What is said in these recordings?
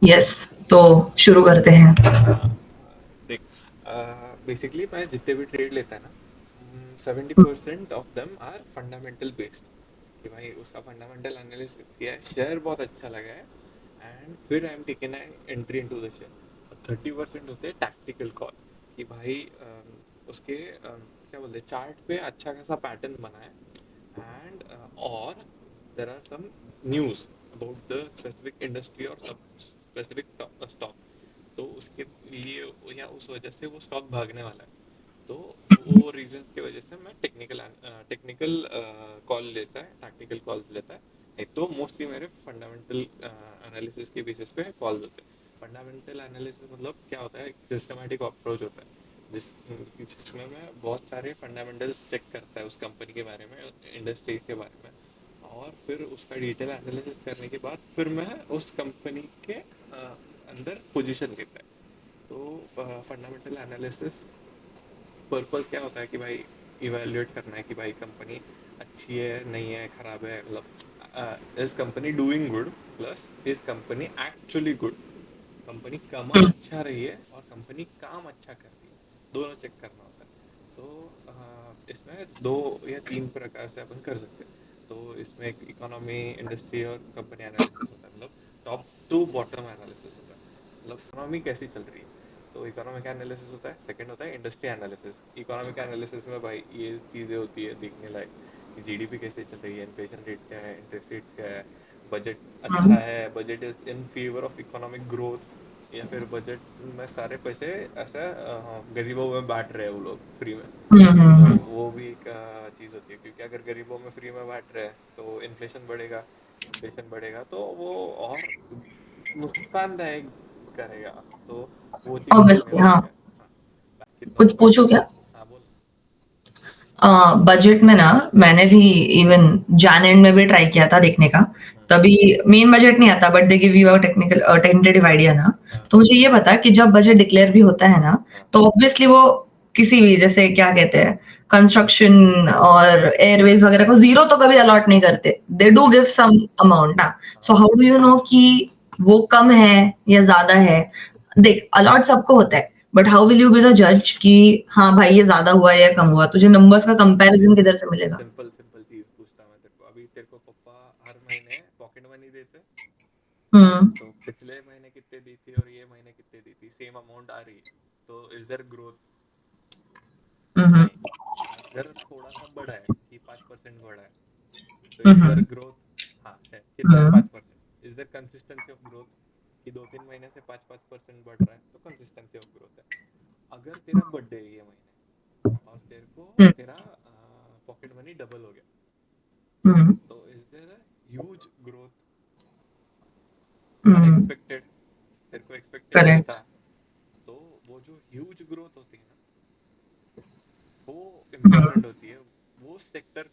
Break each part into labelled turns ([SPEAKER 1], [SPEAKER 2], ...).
[SPEAKER 1] Yes, तो शुरू करते हैं।
[SPEAKER 2] हाँ, देख, बेसिकली मैं जितने भी ट्रेड लेता है ना, 70% of them are fundamental based, कि भाई उसका फंडामेंटल एनालिसिस किया है, शेयर बहुत अच्छा लगा है, एंड फिर I am taken entry into the share. और 30% होते हैं टैक्टिकल कॉल, कि भाई उसके क्या बोलते हैं, चार्ट पे अच्छा खासा पैटर्न बना है, एंड और there are some news about the specific industry और सब स्पेसिफिक स्टॉक, तो उसके लिए या उस वजह से वो स्टॉक भागने वाला है, तो वो रीजंस की वजह से मैं टेक्निकल कॉल लेता है, टैक्टिकल कॉल्स लेता है। नहीं तो मोस्टली मेरे फंडामेंटल एनालिसिस के बेसिस पे कॉल्स होते हैं। फंडामेंटल एनालिसिस मतलब क्या होता है, सिस्टमैटिक अप्रोच होता है, जिसमें मैं बहुत सारे फंडामेंटल्स चेक करता है उस कंपनी के बारे में, इंडस्ट्री के बारे में, और फिर उसका डिटेल एनालिसिस करने के बाद फिर मैं उस कंपनी के अंदर पोजीशन लेता है। तो फंडामेंटल एनालिसिस पर्पस क्या होता है कि भाई इवेल्युएट करना है कि भाई कंपनी अच्छी है, नहीं है, खराब है, मतलब is company doing good, plus is company actually good, company कमा अच्छा रही है और कंपनी काम अच्छा कर रही है, दोनों चेक करना होता है। तो इसमें दो या तीन प्रकार से अपन कर सकते हैं। तो इसमें एक इकोनॉमी, इंडस्ट्री और कंपनी एनालिसिस होता है, मतलब टॉप टू बॉटम एनालिसिस होता है, मतलब इकोनॉमी कैसी चल रही है, तो इकोनॉमिक एनालिसिस होता है। सेकंड होता है इंडस्ट्री एनालिसिस। इकोनॉमिक एनालिसिस में भाई ये चीज़ें होती है देखने लायक, कि जीडीपी कैसे चल रही है, इन्फ्लेशन रेट्स क्या है, इंटरेस्ट रेट्स क्या है, बजट अच्छा है, budget is in favour of economic growth, या फिर बजट में सारे पैसे ऐसा गरीबों में बांट रहे हैं वो लोग फ्री में। तो वो भी एक चीज़ होती है, क्योंकि अगर गरीबों में फ्री में बांट रहे हैं तो इन्फ्लेशन बढ़ेगा, इन्फ्लेशन बढ़ेगा तो वो और नुकसानदायक करेगा, तो वो चीज़ देखने
[SPEAKER 1] ऑब्वियसली हाँ।
[SPEAKER 2] लायक है। हाँ, बाकी तो
[SPEAKER 1] कुछ पूछो क्या?
[SPEAKER 2] हाँ बोल।
[SPEAKER 1] बजट में ना, मैंने भी इवन जैन एंड में भी ट्राई किया था देखने का।
[SPEAKER 2] हम्म,
[SPEAKER 1] तभी मेन बजट नहीं आता, but they give you a technical tentative idea ना।
[SPEAKER 2] हाँ
[SPEAKER 1] तो मुझे ये पता कि जब बजट डिक्लेयर भी होता है ना,
[SPEAKER 2] हाँ
[SPEAKER 1] तो ऑब्वियसली वो किसी भी, जैसे क्या कहते हैं, कंस्ट्रक्शन और एयरवेज वगैरह को जीरो तो कभी अलॉट नहीं करते, they do give some amount ना।
[SPEAKER 2] हाँ
[SPEAKER 1] so how do you know कि वो कम है या ज्यादा है? देख, अलॉट सबको होता है, but how will you be the जज कि हाँ भाई ये ज्यादा हुआ है या कम हुआ? तुझे नंबर्स का कंपैरिजन किधर से मिलेगा?
[SPEAKER 2] सिंपल सिंपल चीज़ पूछता मैं तेरे को, अभी तेरे को पापा हर महीने पॉकेट मनी देते,
[SPEAKER 1] हम्म।
[SPEAKER 2] तो पिछले महीने कितने दी थी और ये महीने कितने दी थी, सेम अमाउंट आ रही है, तो इज देयर ग्रोथ?
[SPEAKER 1] हम्म।
[SPEAKER 2] नहीं। अगर थोड़ा सा बढ़ा है कि 5% बढ़ा है, तो इज देयर
[SPEAKER 1] हम्म।
[SPEAKER 2] ग्रोथ? हाँ है, कितना है,
[SPEAKER 1] हम्म।
[SPEAKER 2] 5%। Is there consistency of growth, कि 2-3 महीने से 5-5% बढ़ रहा है, तो कंसिस्टेंसी ऑफ ग्रोथ है। अगर तेरा बर्थडे है ये महीने और तेरे को
[SPEAKER 1] हम्म।
[SPEAKER 2] तेरा पॉकेट मनी डबल हो गया,
[SPEAKER 1] हम्म।
[SPEAKER 2] तो is there a huge growth?
[SPEAKER 1] हम्म।
[SPEAKER 2] अनएक्सपेक्टेड, तेरे को एक्सपेक्टेड नहीं
[SPEAKER 1] करेक्ट।
[SPEAKER 2] था। तो वो जो ह्यूज ग्रोथ होती है ना, वो
[SPEAKER 1] हम्म।
[SPEAKER 2] इम्पोर्टेंट होती है। वो सेक्टर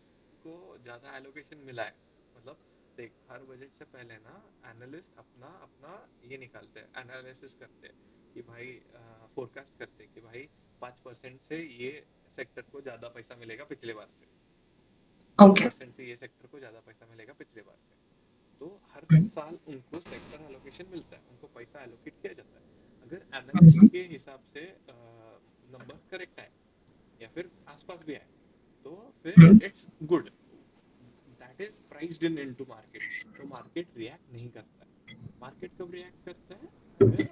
[SPEAKER 2] को ज़्यादा एलोकेशन मिला है, मतलब देख, हर बजट से पहले ना एनालिस्ट अपना अपना ये निकालते हैं, एनालिसिस करते हैं, कि भाई फोरकास्ट करते हैं कि भाई 5% से ये सेक्टर को ज़्यादा पैसा मिलेगा पिछले बार से, दस
[SPEAKER 1] ओके।
[SPEAKER 2] परसेंट से ये सेक्टर को ज़्यादा पैसा मिलेगा पिछले बार से। तो हर साल उनको सेक्टर एलोकेशन मिलता है, उनको पैसा एलोकेट किया जाता है। अगर एनालिस्ट के हिसाब से नंबर करेक्ट आए या फिर आसपास भी आए, तो फिर it's good, that is priced in into market. तो मार्केट रिएक्ट नहीं करता है। मार्केट कब रिएक्ट करता है? अगर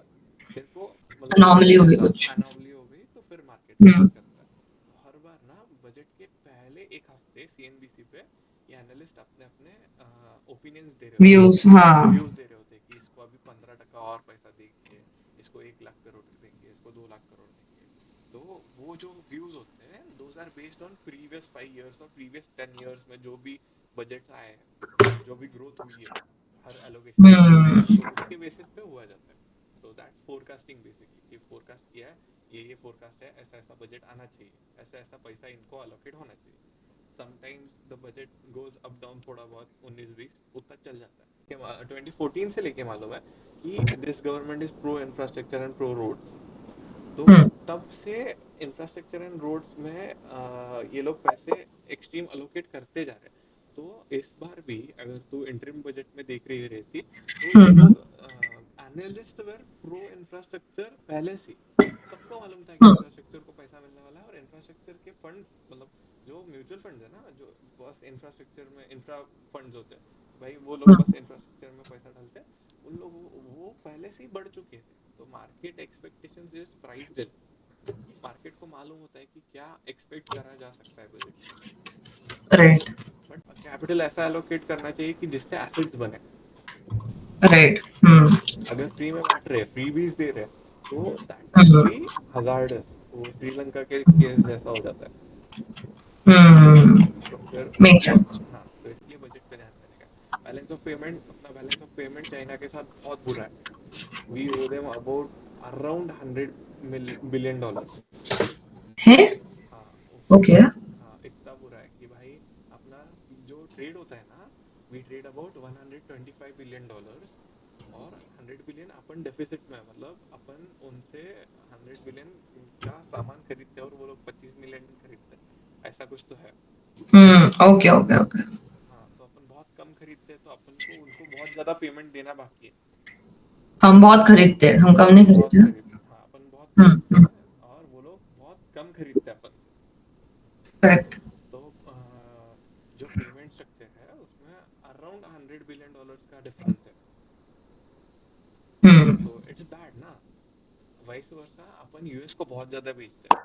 [SPEAKER 2] तेरे को मतलब
[SPEAKER 1] अनॉमली
[SPEAKER 2] कुछ
[SPEAKER 1] होगी
[SPEAKER 2] ऐसा
[SPEAKER 1] कुछ।
[SPEAKER 2] अनोमली हो गई, तो फिर मार्केट
[SPEAKER 1] हम्म।
[SPEAKER 2] रिएक्ट करता है। तो हर बार ना बजट के पहले एक हफ्ते सीएनबीसी पे ये एनालिस्ट अपने अपने ओपिनियंस दे रहे होते हैं,
[SPEAKER 1] व्यूज, हाँ।
[SPEAKER 2] व्यूज दे रहे होते हैं, कि इसको अभी 15% और पैसा देंगे, इसको 1 लाख करोड़ देंगे, इसको 2 लाख करोड़ देंगे। तो वो जो व्यूज होते हैं, those are based on previous 5 years और प्रीवियस 10 इयर्स में जो भी बजट आए हैं, जो भी ग्रोथ हुई है हर एलोकेशन में,
[SPEAKER 1] हम्म।
[SPEAKER 2] तो उसके बेसिस पे हुआ जाता है। तो दैट्स फोरकास्टिंग बेसिकली, कि फोरकास्ट किया है, ये फोरकास्ट है, ऐसा ऐसा बजट आना चाहिए, ऐसा ऐसा पैसा इनको अलोकेट होना चाहिए। Sometimes the budget goes up down थोड़ा बहुत, 19-20 उतना चल जाता है। 2014 से लेके मालूम है कि this government is pro infrastructure and pro roads, तो
[SPEAKER 1] हम्म।
[SPEAKER 2] तब से इंफ्रास्ट्रक्चर एंड रोड्स में ये लोग पैसे एक्सट्रीम अलोकेट करते जा रहे हैं। तो इस बार भी अगर तू इंटरिम बजट में देख रही रहती, तो ये
[SPEAKER 1] हम्म।
[SPEAKER 2] लोग एनालिस्ट वर प्रो इंफ्रास्ट्रक्चर पहले से। सबको मालूम था कि
[SPEAKER 1] हम्म,
[SPEAKER 2] इंफ्रास्ट्रक्चर को पैसा मिलने वाला है, और इंफ्रास्ट्रक्चर के फंड मतलब जो म्यूचुअल फंड है ना, जो बस इंफ्रास्ट्रक्चर में इंफ्रा फंड्स होते हैं, भाई वो लोग
[SPEAKER 1] हम्म,
[SPEAKER 2] बस इंफ्रास्ट्रक्चर में पैसा डालते हैं, उन लोगों वो पहले से ही बढ़ चुके थे। तो market expectations is priced in. Market को मालूम होता है कि क्या एक्सपेक्ट करा जा सकता है बजट में।
[SPEAKER 1] राइट,
[SPEAKER 2] बट कैपिटल ऐसा एलोकेट करना चाहिए कि जिससे एसेट्स बने।
[SPEAKER 1] राइट, हम्म,
[SPEAKER 2] अगर फ्री में बांट रहे, फ्री बीज दे रहे, तो that will
[SPEAKER 1] hmm,
[SPEAKER 2] be hazardous. वो श्रीलंका के केस जैसा हो जाता है।
[SPEAKER 1] हम्म,
[SPEAKER 2] तो फिर
[SPEAKER 1] मेक
[SPEAKER 2] उसके,
[SPEAKER 1] सेंस।
[SPEAKER 2] हाँ, तो इसलिए बजट पे ध्यान देने का। बैलेंस ऑफ पेमेंट, अपना बैलेंस ऑफ पेमेंट चाइना के साथ बहुत बुरा है। V owe them about around 100 billion dollars.
[SPEAKER 1] है,
[SPEAKER 2] हाँ, उसका,
[SPEAKER 1] ओके,
[SPEAKER 2] हाँ, इतना बुरा है कि भाई अपना जो ट्रेड होता है ना, we trade about 125 billion dollars, और 100 बिलियन अपन डेफिसिट में है। मतलब अपन उनसे 100 बिलियन का सामान खरीदते हैं और वो लोग 25 मिलियन खरीदते हैं, ऐसा कुछ तो है।
[SPEAKER 1] Okay, okay, okay.
[SPEAKER 2] हाँ, तो अपन बहुत कम खरीदते हैं, तो अपन को उनको बहुत ज्यादा पेमेंट देना बाकी है।
[SPEAKER 1] हम बहुत खरीदते हैं, हम कम नहीं
[SPEAKER 2] अपन बहुत
[SPEAKER 1] खरीदते ना।
[SPEAKER 2] खरीद हाँ, अपन बहुत खरीदते
[SPEAKER 1] हम्म,
[SPEAKER 2] हैं, और वो लोग बहुत कम खरीदते हैं अपन से।
[SPEAKER 1] करेक्ट,
[SPEAKER 2] तो जो पेमेंट स्ट्रक्चर है उसमें अराउंड 100 बिलियन डॉलर्स का डिफरेंस है।
[SPEAKER 1] हम्म,
[SPEAKER 2] तो इट्स बैड ना। वाइस वर्सा अपन यूएस को बहुत ज्यादा बेचते हैं,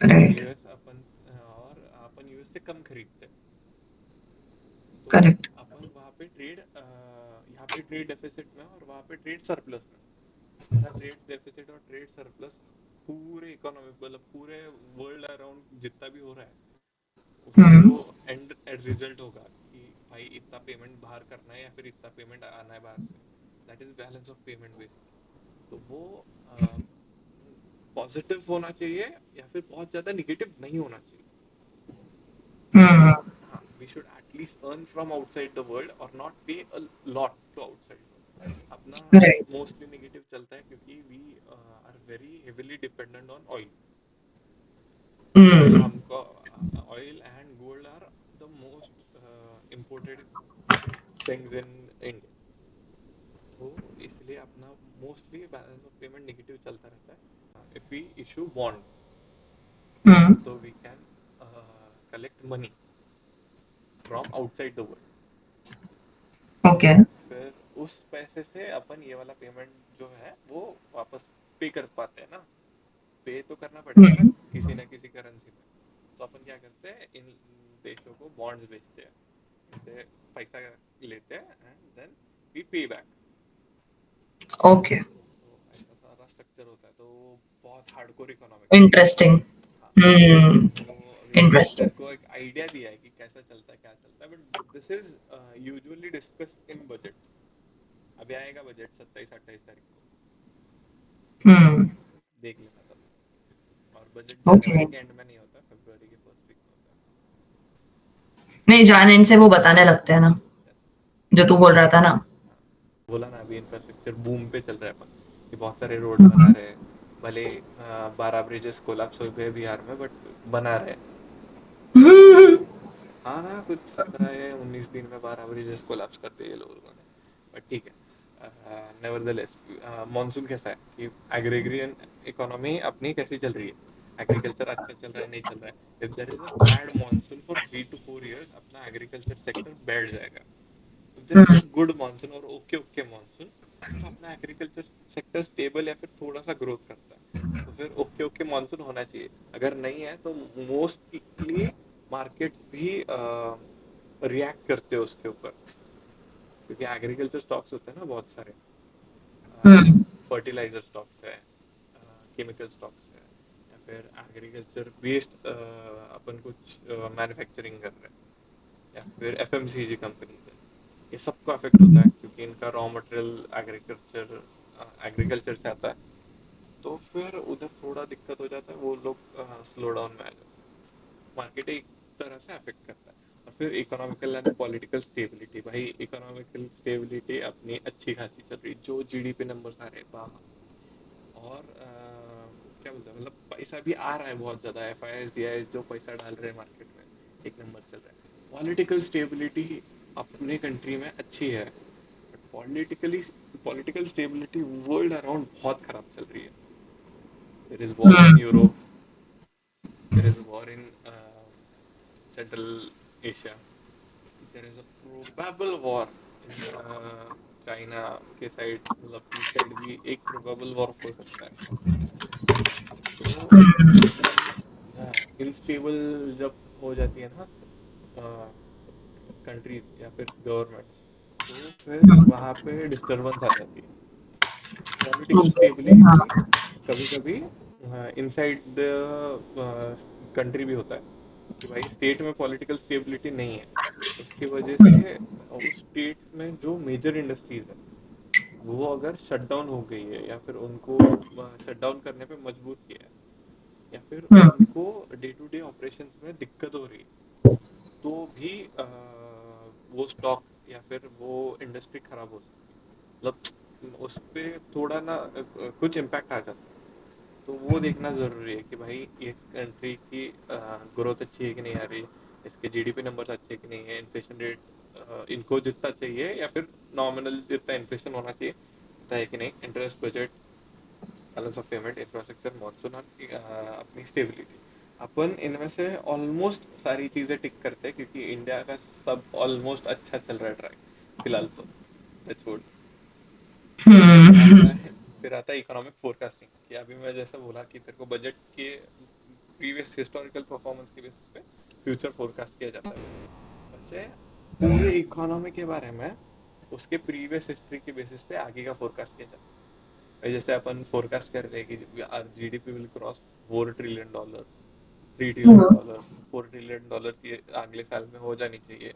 [SPEAKER 1] राइट,
[SPEAKER 2] यूएस अपन, और अपन यूएस से कम खरीदते हैं। तो
[SPEAKER 1] करेक्ट,
[SPEAKER 2] अपन वहाँ पे ट्रेड, यहाँ पे ट्रेड डेफिसिट में और वहाँ पे ट्रेड सरप्लस में। ऐसा ट्रेड डेफिसिट और ट्रेड सरप्लस पूरे इकोनॉमी, मतलब पूरे वर्ल्ड अराउंड जितना भी हो रहा है, उसका जो
[SPEAKER 1] हम्म,
[SPEAKER 2] एंड रिजल्ट होगा कि भाई इतना पेमेंट बाहर करना है या फिर इतना पेमेंट आना है बाहर से, that is balance of payment basically. तो वो पॉजिटिव होना चाहिए या फिर बहुत ज्यादा निगेटिव नहीं होना चाहिए।
[SPEAKER 1] हम्म,
[SPEAKER 2] हाँ, we should at least earn from outside the world और not pay a lot to outside world. अपना
[SPEAKER 1] राइट,
[SPEAKER 2] मोस्टली निगेटिव चलता है क्योंकि we are very heavily dependent on oil.
[SPEAKER 1] Hmm,
[SPEAKER 2] हमको oil and gold are the most imported things in India. तो इसलिए अपना mostly balance of payment negative चलता रहता है। If we issue bonds,
[SPEAKER 1] hmm,
[SPEAKER 2] तो we can collect money from outside the world. तो
[SPEAKER 1] okay,
[SPEAKER 2] फिर उस पैसे से अपन ये वाला पेमेंट जो है वो वापस पे कर पाते हैं ना। पे तो करना पड़ेगा ना
[SPEAKER 1] हम्म,
[SPEAKER 2] किसी ना किसी करेंसी में। तो अपन क्या करते हैं, इन देशों को बॉन्ड्स बेचते हैं, इनसे पैसा लेते हैं, एंड देन वी पे बैक।
[SPEAKER 1] ओके,
[SPEAKER 2] तो ऐसा सारा स्ट्रक्चर होता है, तो बहुत हार्डकोर इकोनॉमिक्स है।
[SPEAKER 1] इंटरेस्टिंग,
[SPEAKER 2] हाँ,
[SPEAKER 1] हम्म,
[SPEAKER 2] तो अभी मैंने
[SPEAKER 1] इंटरेस्टिंग,
[SPEAKER 2] तेरे को एक आइडिया दिया है कि कैसा चलता है, क्या चलता है, but this is usually discussed in budgets. अभी आएगा बजट 27-28 तारीख को,
[SPEAKER 1] हम्म,
[SPEAKER 2] देख लेना तब। और बजट
[SPEAKER 1] ओके।
[SPEAKER 2] जनवरी के एंड में नहीं होता, फरवरी के फर्स्ट वीक में होता है।
[SPEAKER 1] नहीं, जान एंड से वो बताने लगते हैं ना,
[SPEAKER 2] यस।
[SPEAKER 1] जो तू बोल रहा था ना।
[SPEAKER 2] हाँ, बोला ना, अभी इंफ्रास्ट्रक्चर बूम पे चल रहा है अपन, कि बहुत सारे रोड्स बना
[SPEAKER 1] हम्म,
[SPEAKER 2] रहे हैं। भले 12 ब्रिजेस कोलैप्स हो गए बिहार में, बट बना रहे हैं। हाँ ना, कुछ 17 या 19 दिन में 12 ब्रिजेस कोलैप्स कर दिए ये लोगों ने। बट ठीक है, नेवरदलेस, मॉनसून कैसा है कि एग्रीग्रियन इकोनॉमी अपनी कैसी चल रही है, एग्रीकल्चर अच्छा चल रहा है नहीं चल रहा है। If there is a bad monsoon for 3 to 4 years, अपना एग्रीकल्चर सेक्टर बैठ जाएगा। If there is
[SPEAKER 1] hmm,
[SPEAKER 2] a good monsoon और ओके ओके मॉनसून, तो अपना एग्रीकल्चर सेक्टर स्टेबल या फिर थोड़ा सा ग्रोथ करता है। तो फिर ओके ओके मॉनसून होना चाहिए। अगर नहीं है तो मोस्टली मार्केट्स भी रिएक्ट करते हैं उसके ऊपर, क्योंकि एग्रीकल्चर स्टॉक्स होते हैं ना बहुत सारे,
[SPEAKER 1] हम्म,
[SPEAKER 2] फर्टिलाइजर स्टॉक्स है, केमिकल स्टॉक्स है, या फिर एग्रीकल्चर बेस्ड अपन कुछ मैन्युफैक्चरिंग कर रहे हैं, या फिर एफएमसीजी कंपनीज है। ये सबको अफेक्ट होता है क्योंकि इनका रॉ मटेरियल एग्रीकल्चर एग्रीकल्चर से आता है। तो फिर उधर थोड़ा दिक्कत हो जाता है, वो लोग स्लो डाउन में आ जाते हैं। मार्केट एक तरह से अफेक्ट करता है। और फिर इकोनॉमिकल एंड पॉलिटिकल स्टेबिलिटी, भाई इकोनॉमिकल स्टेबिलिटी अपनी अच्छी खासी चल रही, जो जीडीपी नंबर्स आ रहे हैं वाह। और क्या बोलते हैं, मतलब पैसा भी आ रहा है बहुत ज्यादा, F I S D I S जो पैसा डाल रहे हैं मार्केट में, एक नंबर चल रहा है। पॉलिटिकल स्टेबिलिटी अपने कंट्री में अच्छी है, पॉलिटिकल स्टेबिलिटी वर्ल्ड अराउंड बहुत खराब चल रही है. There is war in
[SPEAKER 1] hmm
[SPEAKER 2] Europe, there is war in central Asia, there is a probable war in China के साइड, मतलब पीस साइड भी एक प्रोबेबल वॉर हो सकता है. तो इनस्टेबल जब हो जाती है ना कंट्रीज या फिर गवर्नमेंट्स, तो फिर वहाँ पे डिस्टरबेंस आ जाती है. पॉलिटिकल
[SPEAKER 1] हाँ
[SPEAKER 2] स्टेबिलिटी कभी कभी इनसाइड द कंट्री भी होता है, कि भाई स्टेट में पॉलिटिकल स्टेबिलिटी नहीं है, उसकी वजह से उस स्टेट में जो मेजर इंडस्ट्रीज है वो अगर शट डाउन हो गई है या फिर उनको शट डाउन करने पे मजबूर किया है, या फिर उनको डे टू डे ऑपरेशंस में दिक्कत हो रही है, तो भी वो स्टॉक या फिर वो इंडस्ट्री खराब हो सकती है. मतलब उस पे थोड़ा ना कुछ इम्पैक्ट आ जाता है. तो वो देखना ज़रूरी है कि भाई ये कंट्री की ग्रोथ अच्छी है कि नहीं आ रही है, इसके जीडीपी नंबर्स अच्छे कि नहीं है, इन्फ्लेशन रेट इनको जितना चाहिए या फिर नॉमिनल जितना इन्फ्लेशन होना चाहिए उतना है कि नहीं, interest budget, balance of payment, infrastructure, monsoon और अपनी स्टेबिलिटी. अपन इनमें से ऑलमोस्ट सारी चीज़ें टिक करते हैं क्योंकि इंडिया का सब ऑलमोस्ट अच्छा चल रहा है ट्रैक फिलहाल तो. Touch wood. फिर
[SPEAKER 1] हम्म
[SPEAKER 2] आता है फिर आता है इकोनॉमिक फोरकास्टिंग, कि अभी मैं जैसा बोला कि तेरे को बजट के प्रीवियस हिस्टोरिकल परफॉर्मेंस के बेसिस पे फ्यूचर फोरकास्ट किया जाता है. वैसे पूरे इकोनॉमी के बारे में उसके प्रीवियस हिस्ट्री के बेसिस पे आगे का फोरकास्ट किया जाता है. जैसे अपन फोरकास्ट कर रहे हैं कि GDP will cross $4 trillion, $3 trillion, $4 trillion ये अगले साल में हो जानी चाहिए.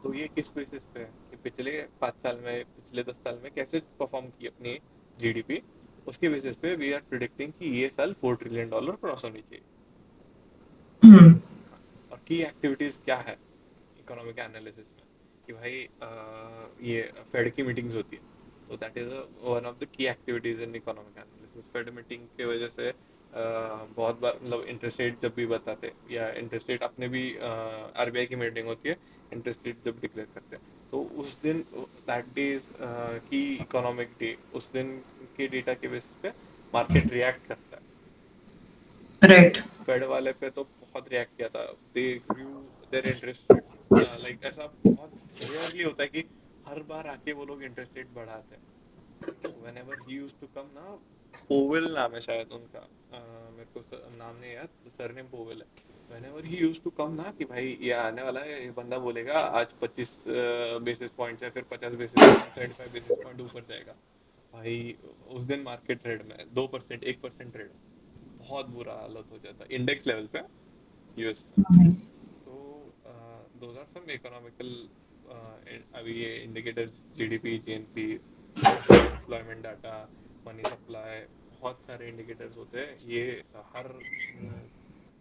[SPEAKER 2] तो ये किस बेसिस पे है कि पिछले 5 साल में, पिछले 10 साल में कैसे परफॉर्म की अपनी जीडीपी, उसके बेसिस पे वी आर प्रिडिक्टिंग कि ये साल $4 ट्रिलियन क्रॉस होनी चाहिए.
[SPEAKER 1] हम्म
[SPEAKER 2] हाँ. और की एक्टिविटीज क्या है इकोनॉमिक एनालिसिस में, कि भाई ये फेड की मीटिंग्स होती है, तो that is one of the key activities in economic analysis. Fade meeting की वजह से बहुत बार मतलब इंटरेस्ट रेट जब भी बताते हैं या इंटरेस्ट रेट अपने भी आरबीआई की मीटिंग होती है, इंटरेस्ट रेट जब डिक्लेयर करते हैं, तो उस दिन दैट डे इज की इकोनॉमिक डे, उस दिन के डेटा के बेसिस पे मार्केट रिएक्ट करता है. तो
[SPEAKER 1] राइट
[SPEAKER 2] फेड वाले पे तो बहुत रिएक्ट किया था. दे ग्रू देयर इंटरेस्ट रेट, लाइक ऐसा बहुत रेयरली होता है कि हर बार आके वो लोग इंटरेस्ट रेट बढ़ाते हैं. whenever he used to come ना, पोवेल नाम है शायद उनका, मेरे को नाम नहीं याद, सरनेम पोवेल है. whenever he used to come ना, कि भाई ये आने वाला है, ये बंदा बोलेगा आज 25 बेसिस पॉइंट या फिर 50 बेसिस पॉइंट या 75 बेसिस पॉइंट ऊपर जाएगा, भाई उस दिन मार्केट ट्रेड में 2% 1% ट्रेड, बहुत बुरा हालत हो जाता है इंडेक्स लेवल पे यूएस में. तो दोज आर सम इकोनॉमिकल, अभी ये indicators, GDP, GNP, employment data, money supply, बहुत सारे इंडिकेटर्स होते हैं. ये हर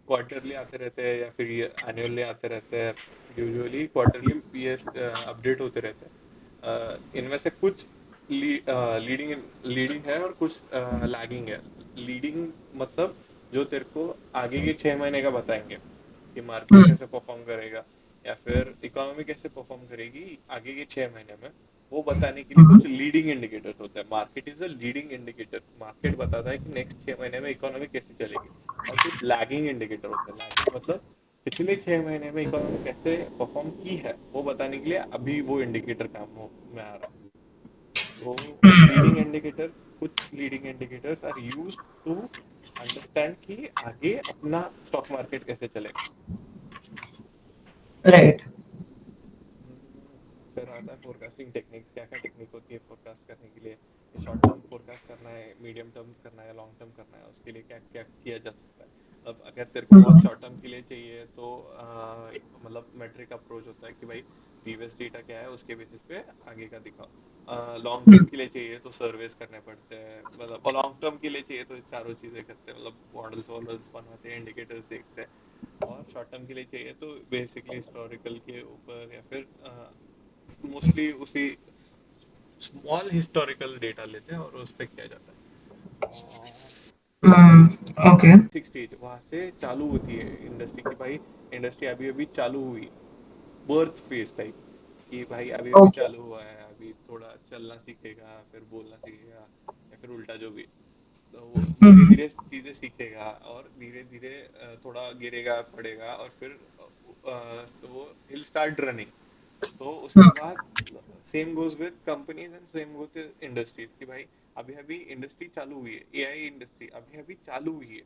[SPEAKER 2] क्वार्टरली आते रहते हैं या फिर ये एनुअली आते रहते हैं. यूजुअली क्वार्टरली ये अपडेट होते रहते हैं. इनमें से कुछ लीडिंग लीडिंग है और कुछ लैगिंग है. लीडिंग मतलब जो तेरे को आगे के 6 महीने का बताएंगे कि मार्केट कैसे परफॉर्म करेगा या फिर इकोनॉमी कैसे परफॉर्म करेगी आगे के 6 महीने में, वो बताने के लिए कुछ लीडिंग इंडिकेटर्स होते हैं. Market is a leading indicator, market बताता है कि नेक्स्ट 6 महीने में इकोनॉमी कैसे चलेगी. और कुछ लैगिंग इंडिकेटर होते हैं. लैगिंग मतलब पिछले 6 महीने में इकोनॉमी कैसे परफॉर्म की है वो बताने के लिए अभी वो इंडिकेटर में आ रहा है. तो लीडिंग इंडिकेटर, कुछ leading indicators are used to understand कि आगे अपना स्टॉक मार्केट कैसे चलेगा.
[SPEAKER 1] राइट
[SPEAKER 2] फिर आता है फोरकास्टिंग टेक्निक्स. क्या क्या टेक्निक होती है फोरकास्ट करने के लिए, शॉर्ट टर्म फोरकास्ट करना है, मीडियम टर्म करना है, लॉन्ग टर्म करना है, उसके लिए क्या क्या किया जा सकता है. अब अगर तेरे को बहुत शॉर्ट टर्म के लिए चाहिए तो मतलब मेट्रिक अप्रोच होता है कि भाई प्रीवियस डेटा क्या है उसके बेसिस पे आगे का दिखाओ. लॉन्ग टर्म के लिए चाहिए तो सर्वेस करने पड़ते हैं, मतलब लॉन्ग टर्म के लिए चाहिए तो चारों चीज़ें करते हैं, मतलब मॉडल्स वॉडल्स बनाते हैं, इंडिकेटर्स देखते हैं. और शॉर्ट टर्म के लिए चाहिए तो बेसिकली हिस्टोरिकल के ऊपर या फिर मोस्टली उसी स्मॉल हिस्टोरिकल डेटा लेते हैं और उस पर किया जाता है.
[SPEAKER 1] ओके
[SPEAKER 2] बेसिक स्टेज वहां से चालू होती है इंडस्ट्री की, भाई इंडस्ट्री अभी अभी चालू हुई, बर्थ फेज टाइप. कि भाई अभी अभी
[SPEAKER 1] ओके।
[SPEAKER 2] चालू हुआ है, अभी थोड़ा चलना सीखेगा, फिर बोलना सीखेगा, या फिर उल्टा जो भी। तो वो धीरे
[SPEAKER 1] हम्म।
[SPEAKER 2] धीरे चीजें सीखेगा और धीरे धीरे थोड़ा गिरेगा पड़ेगा, और फिर तो वो हिल स्टार्ट रनिंग। तो उसके
[SPEAKER 1] हम्म।
[SPEAKER 2] बाद same goes with companies and same goes with industries कि भाई अभी अभी इंडस्ट्री चालू हुई है, एआई इंडस्ट्री अभी अभी चालू हुई है,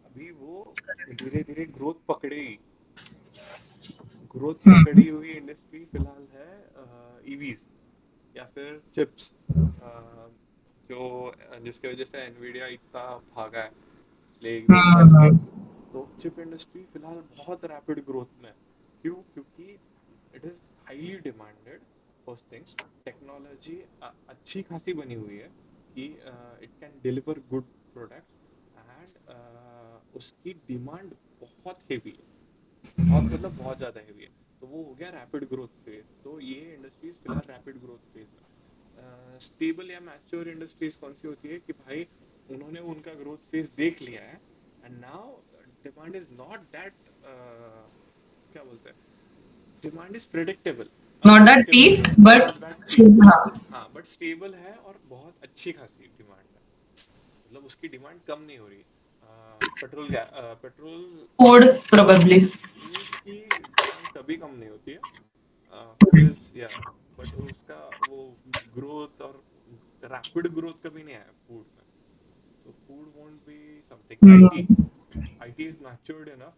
[SPEAKER 2] अभी वो धीरे धीरे ग्रोथ पकड़ेगी। ग्रोथ
[SPEAKER 1] हम्म।
[SPEAKER 2] पकड़ी हुई इंडस्ट्री फिलहाल है ईवीज या फिर चिप्स, जो जिसकी वजह से एनवीडिया इतना भागा है पिछले एक डेढ़ साल में।
[SPEAKER 1] हम्म।
[SPEAKER 2] तो चिप इंडस्ट्री फिलहाल बहुत रैपिड ग्रोथ में है। क्यों? क्योंकि it is highly demanded. First thing, technology अच्छी खासी बनी हुई है कि it can deliver good products, and उसकी डिमांड बहुत हेवी है, बहुत मतलब बहुत ज़्यादा हेवी है। तो वो हो गया रैपिड ग्रोथ फेज। तो ये इंडस्ट्रीज फिलहाल रैपिड ग्रोथ फेज में। स्टेबल या मैच्योर इंडस्ट्रीज कौन सी होती है कि भाई उन्होंने उनका ग्रोथ फेज देख लिया है, and now demand is not that, क्या बोलते हैं, demand is predictable,
[SPEAKER 1] not that
[SPEAKER 2] unpredictable
[SPEAKER 1] peak
[SPEAKER 2] है,
[SPEAKER 1] बट
[SPEAKER 2] नॉट दैट पीक।
[SPEAKER 1] हाँ।
[SPEAKER 2] हाँ, बट स्टेबल है और बहुत अच्छी खासी डिमांड है, मतलब उसकी डिमांड कम नहीं हो रही। Petrol
[SPEAKER 1] food probably.
[SPEAKER 2] फूड की डिमांड कभी कम नहीं होती है। फूड इज या, बट उसका वो ग्रोथ और रैपिड ग्रोथ कभी नहीं आया फूड में। तो food won't be something. IT,
[SPEAKER 1] hmm.
[SPEAKER 2] IT is matured enough,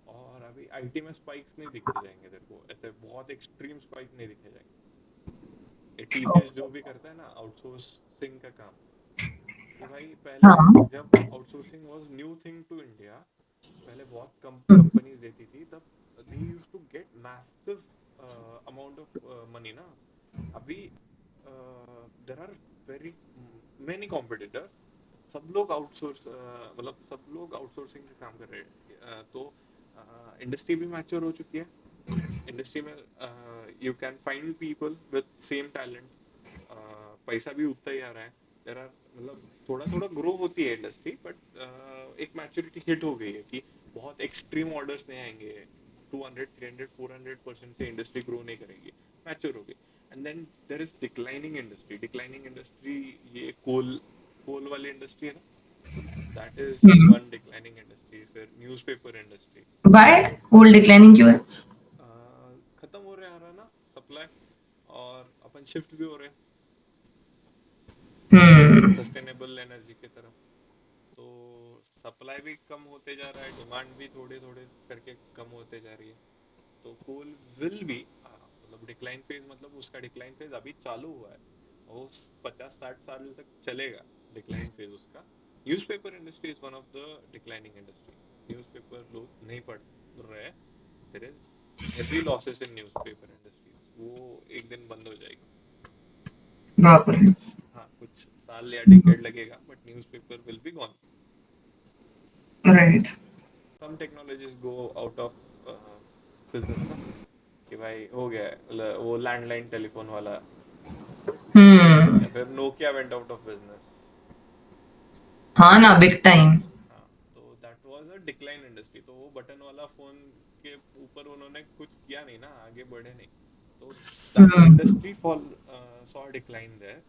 [SPEAKER 2] और अभी आईटी में स्पाइक्स नहीं दिखे जाएंगे तेरे को, ऐसे बहुत एक्सट्रीम स्पाइक नहीं दिखे जाएंगे। टीसीएस जो भी करता है ना आउटसोर्सिंग का काम, कि भाई पहले
[SPEAKER 1] हाँ।
[SPEAKER 2] जब outsourcing was new thing to India, पहले बहुत
[SPEAKER 1] हम्म।
[SPEAKER 2] कंपनीज देती थी, तब they used to get massive amount of money ना। अभी there are very many competitors, सब लोग मतलब सब लोग आउटसोर्सिंग का काम कर रहे हैं। तो इंडस्ट्री भी मैच्योर हो चुकी है। इंडस्ट्री में you can find people with same talent, पैसा भी उतना ही आ रहा है। देयर आर मतलब थोड़ा थोड़ा ग्रो होती है इंडस्ट्री, बट एक मैच्योरिटी हिट हो गई है कि बहुत एक्सट्रीम ऑर्डर्स नहीं आएंगे। 200 300 400% से इंडस्ट्री ग्रो नहीं करेगी, मैच्योर हो गई। And then there is declining industry. Declining industry, ये कोल कोल वाली इंडस्ट्री है ना, that is
[SPEAKER 1] hmm.
[SPEAKER 2] One declining industry. फिर newspaper industry,
[SPEAKER 1] by old declining क्यों है?
[SPEAKER 2] खत्म हो रहा है ना सप्लाई, और अपन शिफ्ट भी हो रहे हैं
[SPEAKER 1] हम्म।
[SPEAKER 2] सस्टेनेबल एनर्जी की तरफ। तो सप्लाई भी कम होते जा रहा है, डिमांड भी थोड़े थोड़े करके कम होते जा रही है। तो कोल विल बी, मतलब डिक्लाइन फेज, मतलब उसका डिक्लाइन फेज अभी चालू हुआ है, वो 50 60 साल तक चलेगा डिक्लाइन फेज उसका। Newspaper industry is one of the declining industry. Newspaper लोग नहीं पढ़ रहे, there is heavy losses in newspaper industries, वो एक दिन बंद हो जाएगी।
[SPEAKER 1] बाप रे।
[SPEAKER 2] कुछ, हाँ, कुछ साल या डिकेड लगेगा, but newspaper will be gone.
[SPEAKER 1] Right.
[SPEAKER 2] Some technologies go out of business ना, कि भाई हो गया है, मतलब वो लैंडलाइन टेलीफोन वाला,
[SPEAKER 1] हम्म।
[SPEAKER 2] या फिर Nokia went out of business.
[SPEAKER 1] हाँ ना, बिग टाइम।
[SPEAKER 2] हाँ, तो that was a decline industry. तो वो बटन वाला फोन के ऊपर उन्होंने कुछ किया नहीं ना, आगे बढ़े नहीं। तो that
[SPEAKER 1] hmm.
[SPEAKER 2] Industry fall saw decline there.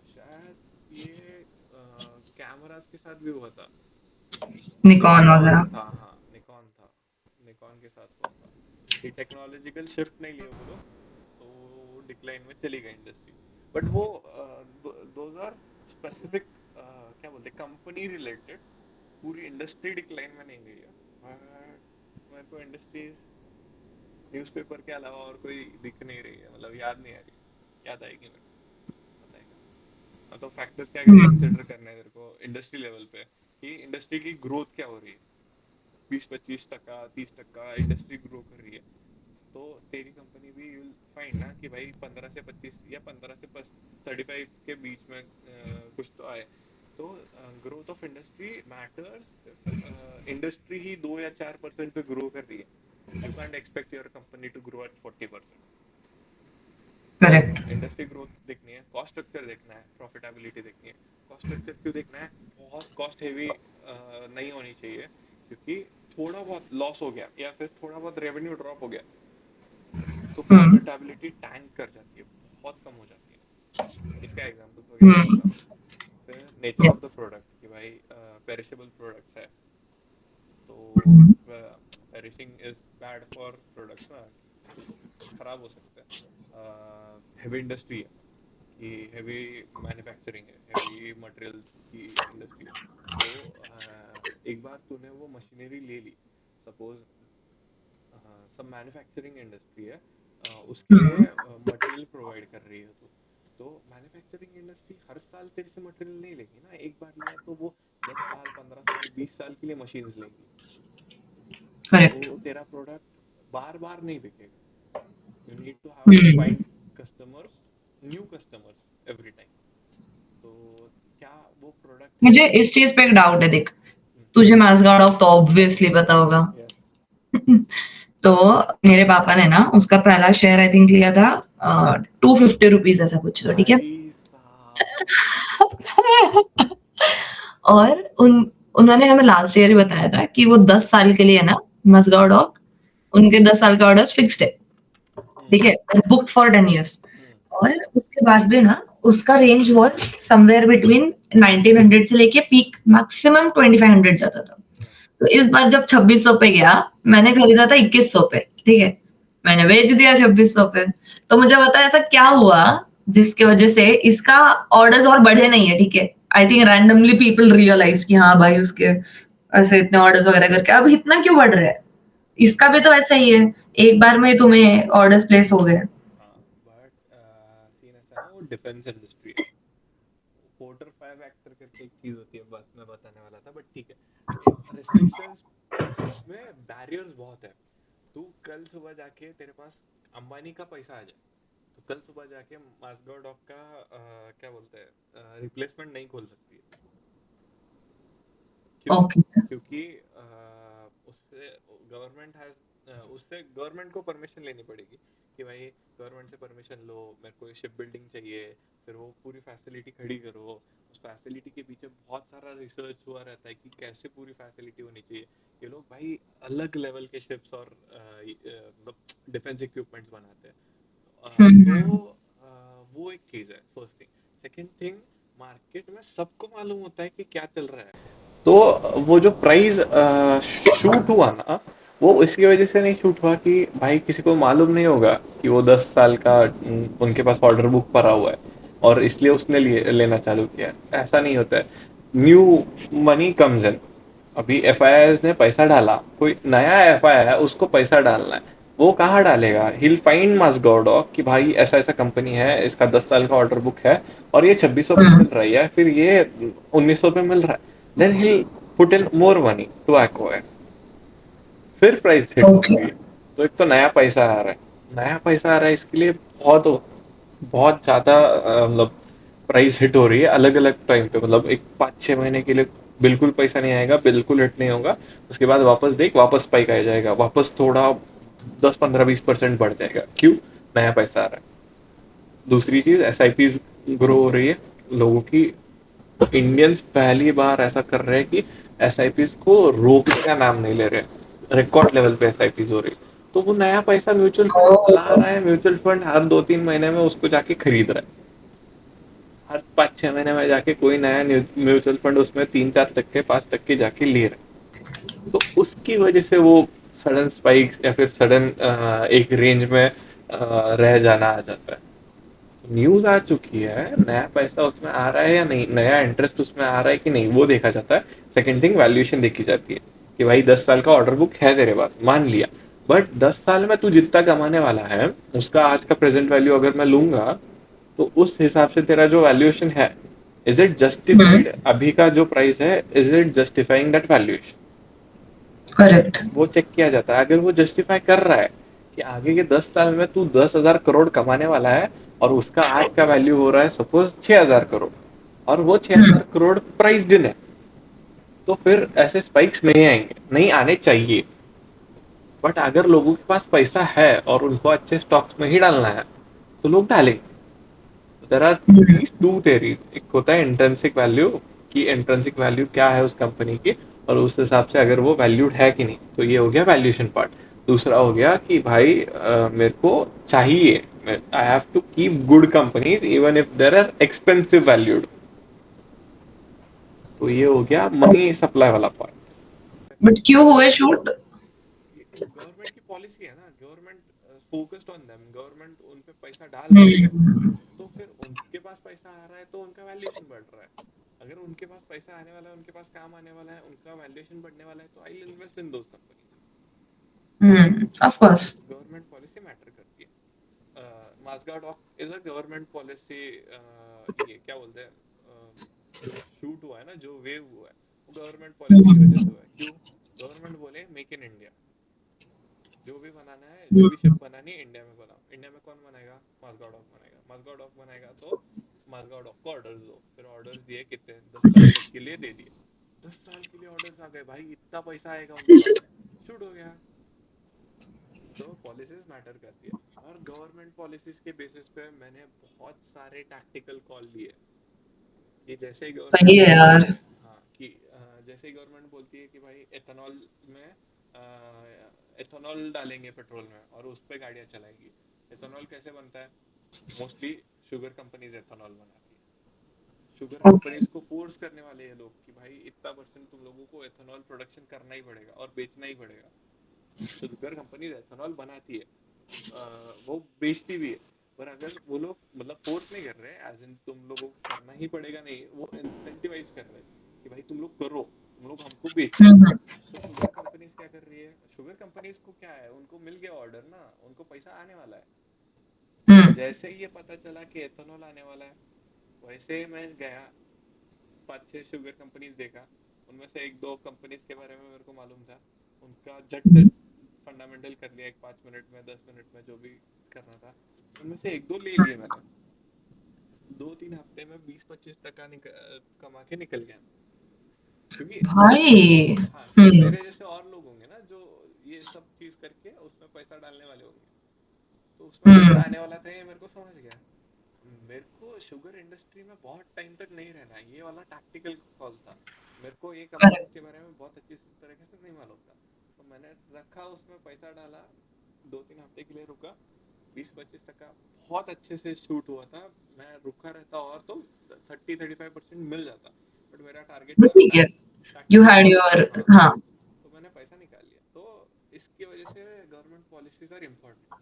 [SPEAKER 2] शायद ये कैमरास के साथ भी हुआ था।
[SPEAKER 1] निकॉन
[SPEAKER 2] निकॉन
[SPEAKER 1] वगैरह।
[SPEAKER 2] था, हाँ, निकॉन था। निकॉन के साथ हुआ था कि टेक्नोलॉजिकल शिफ्ट नहीं लिए वो लोग, तो डिक्लाइन में चली गई इंडस्ट्री। बट वो दोज आर स्पेसिफिक, क्या बोलते हैं, कंपनी रिलेटेड। पूरी इंडस्ट्री डिक्लाइन में नहीं गई है, बट मेरे को इंडस्ट्रीज न्यूज़पेपर के अलावा और कोई दिख नहीं रही है, मतलब याद नहीं आ रही है। याद आएगी मेरे को बताएगा। तो फैक्टर्स क्या क्या
[SPEAKER 1] हम्म।
[SPEAKER 2] कंसिडर करना है तेरे को इंडस्ट्री लेवल पे, कि इंडस्ट्री की ग्रोथ क्या हो रही है। 20 25% 30% इंडस्ट्री ग्रो कर रही है, तो तेरी कंपनी भी यूल फाइंड ना कि भाई 15 से 25 या 15 से 35 के बीच में कुछ तो आए। तो growth of industry matters if industry ही 2 या 4% पे ग्रो कर रही है। You can't expect your company to grow at 40%। तो
[SPEAKER 1] करेक्ट।
[SPEAKER 2] इंडस्ट्री ग्रोथ देखनी है, कॉस्ट स्ट्रक्चर देखना है, प्रॉफिटेबिलिटी देखनी है। कॉस्ट स्ट्रक्चर क्यों देखना है? बहुत कॉस्ट हेवी नहीं होनी चाहिए, क्योंकि थोड़ा बहुत लॉस हो गया या फिर थोड़ा बहुत रेवेन्यू ड्रॉप हो गया, तो
[SPEAKER 1] हम्म
[SPEAKER 2] प्रॉफिटेबिलिटी टैंक कर जाती है, बहुत कम हो जाती है। इसका एग्जांपल्स वगैरह देता
[SPEAKER 1] हम्म
[SPEAKER 2] हूँ। फिर nature of the
[SPEAKER 1] yes
[SPEAKER 2] product कि भाई पेरिशेबल प्रोडक्ट्स है, तो
[SPEAKER 1] hmm
[SPEAKER 2] perishing is bad for products ना, खराब हो सकता है। हेवी इंडस्ट्री है कि हेवी मैन्युफैक्चरिंग है, हेवी मटेरियल्स की इंडस्ट्री है, तो एक बार तूने वो मशीनरी ले ली, सपोज सब मैन्युफैक्चरिंग इंडस्ट्री है, उसके लिए
[SPEAKER 1] हम्म
[SPEAKER 2] मटेरियल प्रोवाइड कर रही है तो मैन्युफैक्चरिंग इंडस्ट्री हर साल तेरे से मटेरियल नहीं लेगी ना, एक बार लिया तो वो 10 साल 15 साल 20 साल के लिए मशीन्स लेंगी,
[SPEAKER 1] करेक्ट
[SPEAKER 2] तो तेरा प्रोडक्ट बार बार नहीं बिकेगा। You need to have to find customers, new customers every time. तो क्या वो प्रोडक्ट है
[SPEAKER 1] मुझे
[SPEAKER 2] कि
[SPEAKER 1] इस चीज पे एक डाउट है, देख
[SPEAKER 2] हम्म,
[SPEAKER 1] तुझे मैसगार्ड ऑफ तो ऑब्वियसली पता होगा।
[SPEAKER 2] यस
[SPEAKER 1] तो मेरे पापा ने ना उसका पहला शेयर आई थिंक लिया था 250 रुपीज ऐसा कुछ, तो ठीक है।
[SPEAKER 2] भाई साहब।
[SPEAKER 1] और उन्होंने हमें लास्ट ईयर ही बताया था कि वो 10 साल के लिए ना मजगांव डॉग, उनके 10 साल का ऑर्डर फिक्स्ड है,
[SPEAKER 2] हम्म
[SPEAKER 1] ठीक है, बुक्ड फॉर 10 years।
[SPEAKER 2] हम्म
[SPEAKER 1] और उसके बाद भी ना उसका रेंज वॉज समवेयर बिटवीन 1900 से लेके पीक मैक्सिमम 2500 जाता था।
[SPEAKER 2] हम्म
[SPEAKER 1] तो इस बार जब 2600 पे गया, मैंने खरीदा था 2100 पे, ठीक है, मैंने बेच दिया 2600 पे। तो मुझे बता ऐसा क्या हुआ जिसकी वजह से इसका ऑर्डर्स और बढ़े नहीं है, ठीक है। I think randomly people realise कि हाँ भाई उसके ऐसे इतने ऑर्डर्स वगैरह करके अब इतना क्यों बढ़ रहा है। इसका भी तो ऐसा ही है, एक बार में तुम्हें ऑर्डर्स प्लेस हो गए।
[SPEAKER 2] हाँ, बट सीन ऐसा है ना, वो डिफेंस इंडस्ट्री है। पोर्टर 5 एक्टर करके एक चीज होती है, बात मैं बताने वाला था, बट ठीक है। रिस्ट्रिक्शंस उसमें बैरियर्स बहुत है। तू कल सुबह जाके तेरे पास अंबानी का पैसा आ जाए, तो कल सुबह जाके मास्को डॉग का क्या बोलते हैं रिप्लेसमेंट नहीं खोल सकती है। क्यों?
[SPEAKER 1] ओके।
[SPEAKER 2] क्योंकि उससे गवर्नमेंट हैज उससे गवर्नमेंट को परमिशन लेनी पड़ेगी कि भाई गवर्नमेंट से परमिशन लो, मेरे को शिप बिल्डिंग चाहिए, फिर वो पूरी फैसिलिटी खड़ी करो। उस फैसिलिटी के पीछे बहुत सारा रिसर्च हुआ रहता है कि कैसे पूरी फैसिलिटी होनी चाहिए। ये लोग भाई अलग लेवल के शिप्स और मतलब डिफेंस इक्विपमेंट्स बनाते हैं। तो
[SPEAKER 1] हम्म
[SPEAKER 2] वो एक चीज है, first thing. Second thing, market में सबको मालूम होता है कि क्या चल रहा है। तो वो जो प्राइस शूट हुआ ना, वो इसकी वजह से नहीं शूट हुआ कि भाई किसी को मालूम नहीं होगा कि वो 10 साल का उनके पास ऑर्डर बुक पड़ा हुआ है और इसलिए उसने लेना चालू किया। ऐसा नहीं होता है। New money comes in. अभी एफ ने पैसा डाला, कोई नया एफ है, उसको पैसा डालना है। वो कहाँ डालेगा? हिल फाइंड मस्गोडॉक कि भाई ऐसा ऐसा कंपनी है, इसका 10 साल का ऑर्डर बुक है और ये 2600 पे मिल रहा है, फिर ये 1900 पे मिल रहा है। Then he'll put in more money to acquire, फिर प्राइस हिट
[SPEAKER 1] ओके।
[SPEAKER 2] होगी। तो एक तो नया पैसा आ रहा है, नया पैसा आ रहा है, इसके लिए बहुत बहुत ज्यादा मतलब प्राइस हिट हो रही है अलग अलग टाइम पे। मतलब एक 5-6 महीने के लिए बिल्कुल पैसा नहीं आएगा, बिल्कुल हिट नहीं होगा। उसके बाद वापस देख, वापस स्पाइक आ जाएगा, वापस थोड़ा 10-15-20% बढ़ जाएगा। क्यों? नया पैसा आ रहा है। दूसरी चीज, एस आई पी ग्रो हो रही है लोगों की। इंडियंस पहली बार ऐसा कर रहे हैं कि एस आई पी को रोकने का नाम नहीं ले रहे। रिकॉर्ड लेवल पे एस आई पी हो रही। तो वो नया पैसा म्यूचुअल फंड ला रहा है, म्यूचुअल फंड हर 2-3 महीने में उसको जाके खरीद रहा है। हर 5-6 महीने में जाके कोई नया म्यूचुअल फंड उसमें 3-4% 5% जाके ले रहा है। तो उसकी वजह से वो सडन स्पाइक्स या फिर सडन एक रेंज में रह जाना आ जाता है। न्यूज आ चुकी है, नया पैसा उसमें आ रहा है या नहीं, नया इंटरेस्ट उसमें आ रहा है कि नहीं, वो देखा जाता है। सेकंड थिंग, वैल्यूएशन देखी जाती है कि भाई 10 साल का ऑर्डर बुक है तेरे पास, मान लिया, बट 10 साल में तू जितना कमाने वाला है उसका आज का प्रेजेंट वैल्यू अगर मैं लूंगा, तो उस हिसाब से तेरा जो वैल्यूएशन है, इज इट जस्टिफाइड? अभी का जो प्राइस है, is it justifying that valuation?
[SPEAKER 1] Correct.
[SPEAKER 2] वो चेक किया जाता है। अगर वो जस्टिफाई कर रहा है कि आगे के 10 साल में तू 10,000 करोड़ कमाने वाला है और उसका आज का वैल्यू हो रहा है सपोज 6,000 करोड़, और वो 6,000 करोड़ प्राइस दिन है, तो फिर ऐसे स्पाइक्स नहीं आएंगे, नहीं आने चाहिए। बट अगर लोगों के पास पैसा है और उनको अच्छे स्टॉक्स में ही डालना है, तो लोग डालेंगे। There are these two theories, एक होता है इंट्रिंसिक वैल्यू, कि इंट्रिंसिक वैल्यू क्या है उस कंपनी की, और उस हिसाब से अगर वो वैल्यूड है कि नहीं, तो ये हो गया वैल्यूएशन पार्ट। दूसरा हो गया कि भाई मेरे को चाहिए, I have to keep good companies even if there are expensive valued. तो ये हो गया मनी सप्लाई वाला पार्ट।
[SPEAKER 1] बट क्यों हुए शूट?
[SPEAKER 2] गवर्नमेंट की पॉलिसी है ना, government focused on them, government उन पे पैसा डाल रही है।
[SPEAKER 1] हम्म।
[SPEAKER 2] तो फिर उनके पास पैसा आ रहा है तो उनका वैल्यूएशन बढ़ रहा है। अगर उनके पास पैसा आने वाला है, उनके पास काम आने वाला है, उनका वैल्यूएशन बढ़ने वाला है, तो I will invest in those companies.
[SPEAKER 1] Of course.
[SPEAKER 2] Government policy matter करती है। मास्गा डॉक इज अ गवर्नमेंट पॉलिसी। ये क्या बोलते हैं, जो शूट हुआ है ना, जो वेव हुआ है, वो गवर्नमेंट पॉलिसी की वजह से हुआ है। क्यों? गवर्नमेंट बोले मेक इन इंडिया, जो भी बनाना है, जो भी शिप बनानी है, इंडिया में बनाओ। इंडिया में कौन बनाएगा? मास्गाड ऑफ बनाएगा। मास्गाड ऑफ बनाएगा तो मास्गाड ऑफ को ऑर्डर्स दो। फिर ऑर्डर्स दिए कितने? 10 साल के लिए दे दिए। 10 साल के लिए ऑर्डर्स आ गए भाई, इतना पैसा आएगा उनके पास, शूट हो गया। तो पॉलिसीज मैटर करती है। और गवर्नमेंट पॉलिसीज के बेसिस पे मैंने बहुत सारे टैक्टिकल कॉल लिए कि जैसे ही गवर्नमेंट
[SPEAKER 1] सही है
[SPEAKER 2] बोलती
[SPEAKER 1] यार।
[SPEAKER 2] है, हाँ कि जैसे ही गवर्नमेंट बोलती है कि भाई एथेनॉल में एथेनॉल डालेंगे पेट्रोल में और उस पे गाड़ियाँ चलाएगी। एथेनॉल कैसे बनता है? मोस्टली शुगर कंपनीज एथेनॉल बनाती है। Sugar
[SPEAKER 1] okay.
[SPEAKER 2] कंपनीज को फोर्स करने वाले ये लोग कि भाई इतना परसेंट तुम लोगों को एथेनॉल प्रोडक्शन करना ही पड़ेगा और बेचना ही पड़ेगा। शुगर कंपनीज एथेनॉल बनाती है, वो बेचती भी है। पर अगर वो लोग मतलब फोर्स नहीं कर रहे एज इन तुम लोगों को करना ही पड़ेगा, नहीं, वो इंसेंटिवाइज कर रहे हैं कि भाई तुम लोग करो, तुम लोग हमको बेचो।
[SPEAKER 1] हम्म।
[SPEAKER 2] तो शुगर कंपनीज क्या कर रही है? शुगर कंपनीज को क्या है, उनको मिल गया ऑर्डर ना, उनको पैसा आने वाला है।
[SPEAKER 1] हम्म।
[SPEAKER 2] जैसे ही ये पता चला कि एथेनॉल आने वाला है, वैसे ही मैं गया, 5-6 शुगर कंपनीज देखा। उनमें से एक दो कंपनीज के बारे में मेरे को मालूम था, उनका झट से फंडामेंटल कर लिया, एक 5 मिनट में 10 मिनट में जो भी करना था। उनमें से एक दो ले लिए मैंने। 2-3 हफ्ते में 20-25 टका कमा के निकल गया। क्योंकि
[SPEAKER 1] भाई।
[SPEAKER 2] हाँ, क्योंकि मेरे जैसे और लोग होंगे ना जो ये सब चीज करके उसमें पैसा डालने वाले होंगे। तो उसमें पैसा
[SPEAKER 1] हम्म।
[SPEAKER 2] आने वाला था, ये मेरे को समझ गया। मेरे को शुगर इंडस्ट्री में बहुत टाइम तक नहीं रहना, ये वाला टैक्टिकल कॉल था। मेरे को ये कंपनीज
[SPEAKER 1] करेक्ट।
[SPEAKER 2] के बारे में बहुत अच्छी तरीके से नहीं मालूम था। तो मैंने रखा, उसमें पैसा डाला, 2-3 हफ्ते के लिए रुका, 20-25 टका बहुत अच्छे से शूट हुआ था। मैं रुका रहता और तो 30-35% मिल जाता। बट मेरा टारगेट
[SPEAKER 1] तो
[SPEAKER 2] था ना
[SPEAKER 1] ठीक है। You
[SPEAKER 2] tactical
[SPEAKER 1] had
[SPEAKER 2] call.
[SPEAKER 1] Your.
[SPEAKER 2] हाँ,
[SPEAKER 1] हाँ।
[SPEAKER 2] तो मैंने पैसा निकाल लिया। तो इसकी वजह से government policies are important.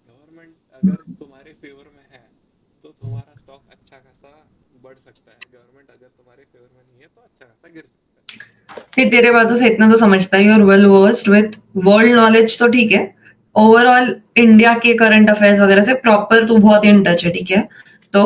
[SPEAKER 2] Government अगर तुम्हारे फेवर में है तो तुम्हारा स्टॉक अच्छा खासा बढ़ सकता है। गवर्नमेंट अगर तुम्हारे फेवर में नहीं है तो अच्छा खासा गिर सकता है।
[SPEAKER 1] सी तेरे बातों से इतना तो समझता ही, और well versed with world knowledge तो ठीक है। ओवरऑल इंडिया के करंट अफेयर्स वगैरह से प्रॉपर तू बहुत इन टच है, ठीक है। तो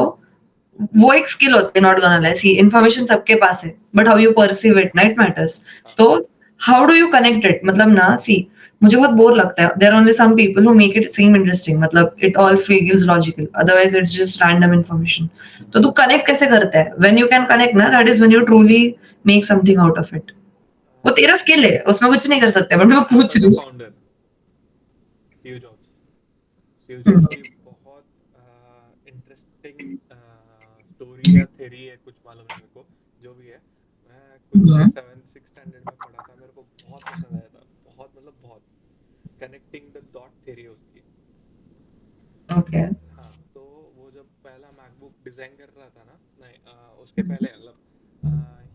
[SPEAKER 1] वो एक स्किल होती है, not gonna lie. See information सबके पास है, but how you perceive it ना, इट मैटर्स।
[SPEAKER 2] हाँ,
[SPEAKER 1] तो how do you connect it? मतलब ना, सी मुझे बहुत बोर लगता है, there only some people who make it seem interesting, मतलब it all feels logical, otherwise it's just random information. तो तू कनेक्ट कैसे करता है? व्हेन यू कैन कनेक्ट ना, that is when you truly make something out of it. वो तेरा skill है, उसमें कुछ नहीं कर सकते, बट मैं
[SPEAKER 2] एज
[SPEAKER 1] पूछ
[SPEAKER 2] पर
[SPEAKER 1] रही
[SPEAKER 2] द
[SPEAKER 1] हूँ।
[SPEAKER 2] Founder Steve jobs. स्टीव
[SPEAKER 1] हम्म।
[SPEAKER 2] जॉब्स की बहुत इंटरेस्टिंग स्टोरी या थ्योरी है, कुछ मालूम नहीं मेरे को, जो भी है। मैं कुछ
[SPEAKER 1] हम्म।
[SPEAKER 2] 7th 6th स्टैंडर्ड में पढ़ा था, मेरे को बहुत पसंद आया था, बहुत मतलब बहुत। कनेक्टिंग द डॉट थ्योरी उसकी।
[SPEAKER 1] ओके।
[SPEAKER 2] हाँ, तो वो जब पहला मैकबुक डिजाइन कर रहा था ना, नहीं, उसके पहले मतलब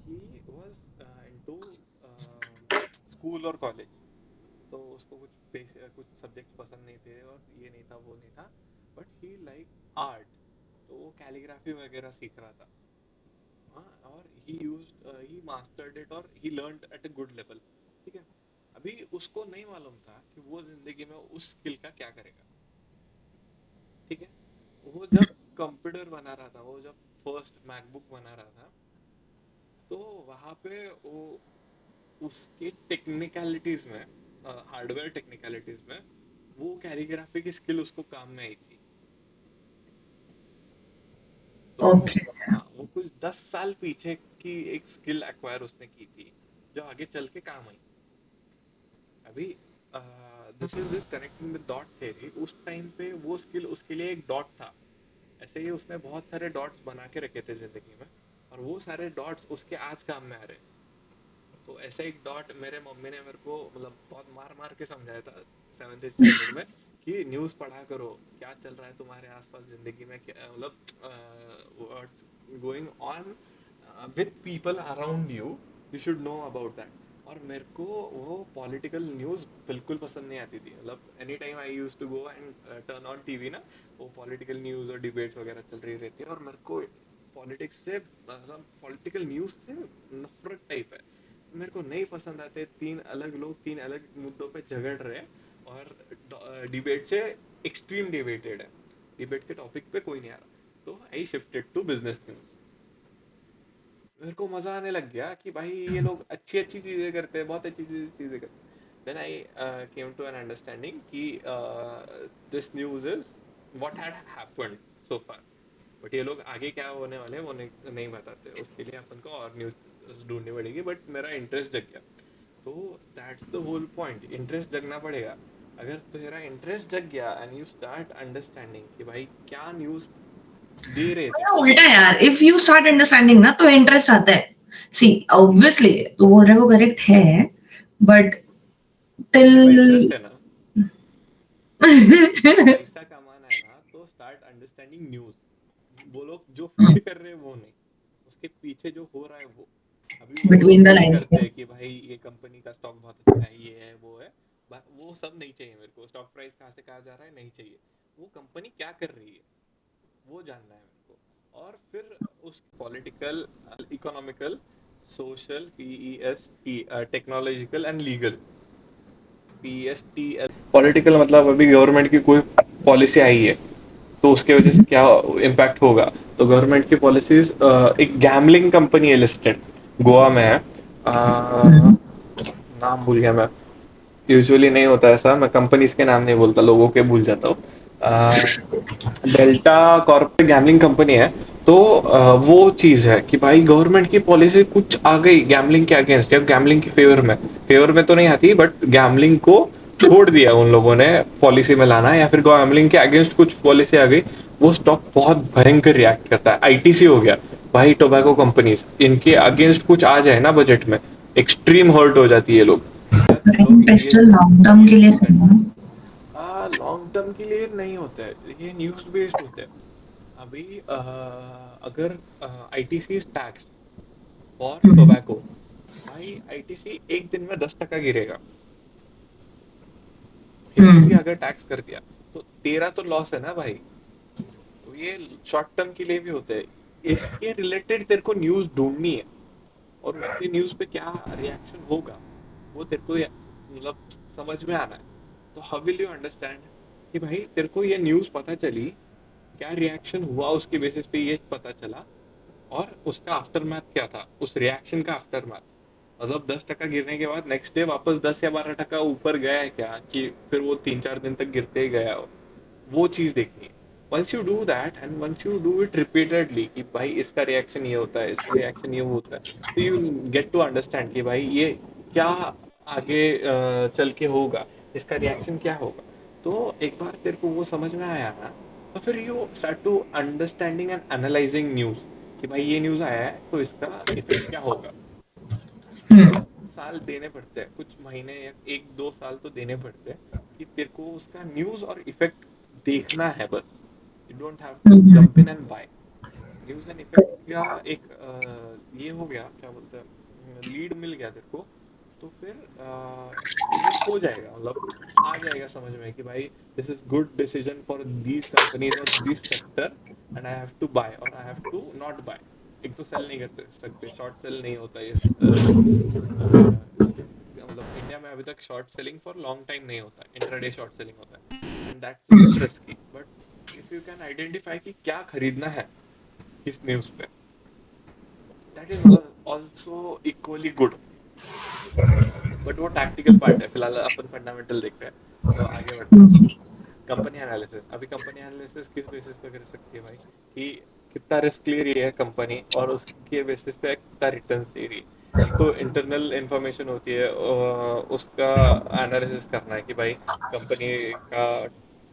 [SPEAKER 2] ही वाज इनटू स्कूल और कॉलेज। तो उसको कुछ सब्जेक्ट्स पसंद नहीं थे और ये नहीं था, वो नहीं था। But he like art. तो वो कैलीग्राफी वगैरह सीख रहा था। हाँ, और ही मास्टर्ड इट और he learned at a good level. ठीक है। अभी उसको नहीं मालूम था कि वो जिंदगी में उस स्किल का क्या करेगा। ठीक है। वो जब कंप्यूटर बना रहा था, वो जब फर्स्ट मैकबुक बना रहा था, तो वहां पे वो उसके टेक्निकलिटीज में, हार्डवेयर टेक्निकलिटीज में, वो कैलीग्राफी की स्किल उसको काम में आई थी। तो
[SPEAKER 1] ओके।
[SPEAKER 2] हाँ, वो कुछ 10 साल पीछे की एक स्किल एक्वायर उसने की थी, जो आगे चल के काम आई। अभी this connecting the dot theory, उस टाइम पे वो स्किल उसके लिए एक डॉट था। ऐसे ही उसने बहुत सारे डॉट्स बना के रखे थे जिंदगी में, और वो सारे डॉट्स उसके आज काम में आ रहे हैं। तो ऐसे एक डॉट मेरे मम्मी ने मेरे को मतलब बहुत मार मार के समझाया था 7th स्टैंडर्ड में कि न्यूज़ पढ़ा करो, क्या चल रहा है तुम्हारे आसपास जिंदगी में, क्या मतलब what's going on with people around you, you should know about that. और मेरे को वो पॉलिटिकल न्यूज़ बिल्कुल पसंद नहीं आती थी। मतलब any time I used to go and turn on TV ना, वो पॉलिटिकल न्यूज़ और डिबेट्स वगैरह चल रही रहती है, और मेरे को पॉलिटिक्स से मतलब पॉलिटिकल न्यूज़ से नफरत टाइप है, मेरे को नहीं पसंद आते। तीन अलग लोग तीन अलग मुद्दों पे झगड़ रहे हैं, और डिबेट से एक्सट्रीम डिबेटेड है, डिबेट के टॉपिक पे कोई नहीं आ रहा। तो I shifted to business news. मेरे को मजा आने लग गया कि भाई ये लोग अच्छी अच्छी चीजें करते हैं, बहुत अच्छी चीजें करते हैं। Then I came to an understanding कि this news is what had happened so far, but ये लोग आगे क्या होने वाले हैं वो नहीं बताते, उसके लिए अपन को और न्यूज़ ढूंढनी पड़ेगी। बट मेरा इंटरेस्ट जग गया। तो that's the whole point, interest जगना पड़ेगा। अगर तेरा इंटरेस्ट जग गया एंड यू स्टार्ट अंडरस्टैंडिंग कि भाई क्या न्यूज़ दे रहे तेरे
[SPEAKER 1] मेरा
[SPEAKER 2] को।
[SPEAKER 1] उल्टा है यार, इफ यू स्टार्ट अंडरस्टैंडिंग ना तो इंटरेस्ट आता है। सी ऑब्वियसली तू बोल रहा है वो करेक्ट है, बट
[SPEAKER 2] तेरा
[SPEAKER 1] टिल
[SPEAKER 2] इंटरेस्ट है ना, पैसा कमाना है ना, तो स्टार्ट अंडरस्टैंडिंग न्यूज़। वो लोग जो फीड कर रहे हैं वो नहीं, उसके पीछे जो हो रहा है वो। अभी वो लोग
[SPEAKER 1] बिटवीन द
[SPEAKER 2] फीड
[SPEAKER 1] लाइन्स।
[SPEAKER 2] करते हैं कि भाई ये कंपनी का स्टॉक बहुत अच्छा है, ये है वो है, वो सब नहीं चाहिए मेरे को। स्टॉक प्राइस कहाँ से कहाँ जा रहा है नहीं चाहिए, वो कंपनी क्या कर रही है वो जानना है मेरे को। और फिर उस political, economical, social, P E S T, technological and legal, P S T. Political मतलब अभी गवर्नमेंट की कोई पॉलिसी आई है तो उसके वजह से क्या इम्पैक्ट होगा। तो गवर्नमेंट की पॉलिसीज, एक गैमलिंग कंपनी है लिस्टेड, गोवा में है, नाम भूल गया मैं। यूजुअली नहीं होता ऐसा, मैं कंपनीज के नाम नहीं बोलता, लोगों के भूल जाता हूँ। डेल्टा कॉर्पोरेट गैमलिंग कंपनी है। तो वो चीज है कि भाई गवर्नमेंट की पॉलिसी कुछ आ गई गैमलिंग के अगेंस्ट या गैमलिंग के फेवर में तो नहीं आती, बट गैमलिंग को छोड़ दिया उन लोगों ने पॉलिसी में लाना, या फिर गैमलिंग के अगेंस्ट कुछ पॉलिसी आ गई, वो स्टॉक बहुत भयंकर रिएक्ट करता है। आईटीसी हो गया भाई, टोबैको कंपनीज, इनके अगेंस्ट कुछ आ जाए ना बजट में, एक्सट्रीम हर्ट हो जाती है लोग कि यार तुम
[SPEAKER 1] आई
[SPEAKER 2] लोग
[SPEAKER 1] थिंक पेस्टल लॉन्ग टर्म के
[SPEAKER 2] ये
[SPEAKER 1] लिए
[SPEAKER 2] क्यों
[SPEAKER 1] सही
[SPEAKER 2] करते
[SPEAKER 1] है।
[SPEAKER 2] हो। लॉन्ग टर्म के लिए नहीं होता है, ये न्यूज बेस्ड होता है। अभी अगर ITC is tax for tobacco, भाई आईटीसी एक दिन में 10% गिरेगा। आईटीसी
[SPEAKER 1] हम्म।
[SPEAKER 2] अगर टैक्स कर दिया तो तेरा तो लॉस है ना भाई। तो ये शॉर्ट टर्म के लिए भी होता है। इसके रिलेटेड तेरे को न्यूज ढूंढनी है, और उसके न्यूज पे क्या रिएक्शन होगा वो तेरे को मतलब समझ में आना है। तो हाउ विल यू अंडरस्टैंड कि भाई तेरे को ये न्यूज पता चली, क्या रिएक्शन हुआ उसके बेसिस पे ये पता चला, और उसका आफ्टर मैथ क्या था, उस रिएक्शन का आफ्टर मैथ। मतलब 10% गिरने के बाद नेक्स्ट डे वापस 10 या 12% ऊपर गया है क्या, कि फिर वो 3-4 दिन तक गिरते ही गया हो, वो चीज देखनी है। Once you do that and once you do it repeatedly कि भाई इसका रिएक्शन ये होता है, इसका रिएक्शन ये होता है, तो यू गेट टू अंडरस्टैंड कि भाई ये क्या आगे चल के होगा, इसका रिएक्शन क्या होगा। तो एक बार तेरे को वो समझ में आया ना, तो फिर you start to understanding and analysing news कि भाई ये न्यूज आया है तो इसका इफेक्ट क्या होगा। कुछ साल देने पड़ते हैं, कुछ महीने या 1-2 साल तो देने पड़ते हैं कि तेरे को उसका न्यूज और इफेक्ट देखना है बस। You don't have to jump in and buy. News and effect का एक ये हो गया, क्या बोलते हैं, लीड मिल गया तेरे को। तो फिर वो हो जाएगा, मतलब आ जाएगा समझ में कि भाई this is good decision for these companies और this sector, and I have to buy और I have to not buy. एक तो सेल नहीं कर सकते, शॉर्ट सेल नहीं होता ये मतलब इंडिया में अभी तक short selling for long time नहीं होता, इंट्राडे शॉर्ट सेलिंग होता है, and that's a bit risky. But if you can identify कि क्या खरीदना है किस न्यूज पे, that is also equally good. But वो टैक्टिकल पार्ट है, फिलहाल अपन फंडामेंटल देख रहे हैं, तो आगे बढ़ते हैं। कंपनी एनालिसिस, अभी कंपनी एनालिसिस किस बेसिस पे कर सकती है भाई, कि कितना रिस्क ले रही है कंपनी और उसके बेसिस पे कितना रिटर्न दे रही है। एक तो इंटरनल इंफॉर्मेशन होती है, उसका एनालिसिस करना है कि भाई कंपनी का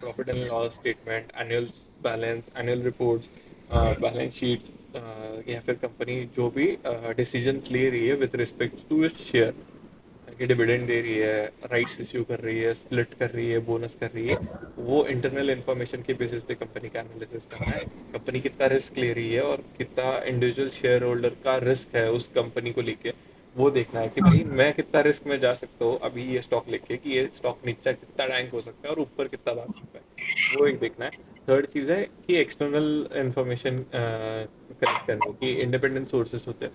[SPEAKER 2] profit and loss statement, annual balance, annual reports, balance sheet या फिर कंपनी जो भी डिसीजंस ले रही है with respect to its share, कि डिविडेंड दे रही है, राइट्स इश्यू कर रही है, स्प्लिट कर रही है, बोनस कर रही है, वो इंटरनल इन्फॉर्मेशन के बेसिस पे कंपनी का एनालिसिस करना है। कंपनी कितना रिस्क ले रही है और कितना इंडिविजुअल शेयर होल्डर का रिस्क है उस कंपनी को लेके, वो देखना है कि भाई मैं कितना रिस्क में जा सकता हूँ अभी ये स्टॉक लेके, कि ये स्टॉक नीचे कितना रैंक हो सकता है और ऊपर कितना भाग सकता है, वो एक देखना है। थर्ड चीज़ है कि एक्सटर्नल इंफॉर्मेशन कलेक्ट करनी, कि इंडिपेंडेंट सोर्सेस होते हैं,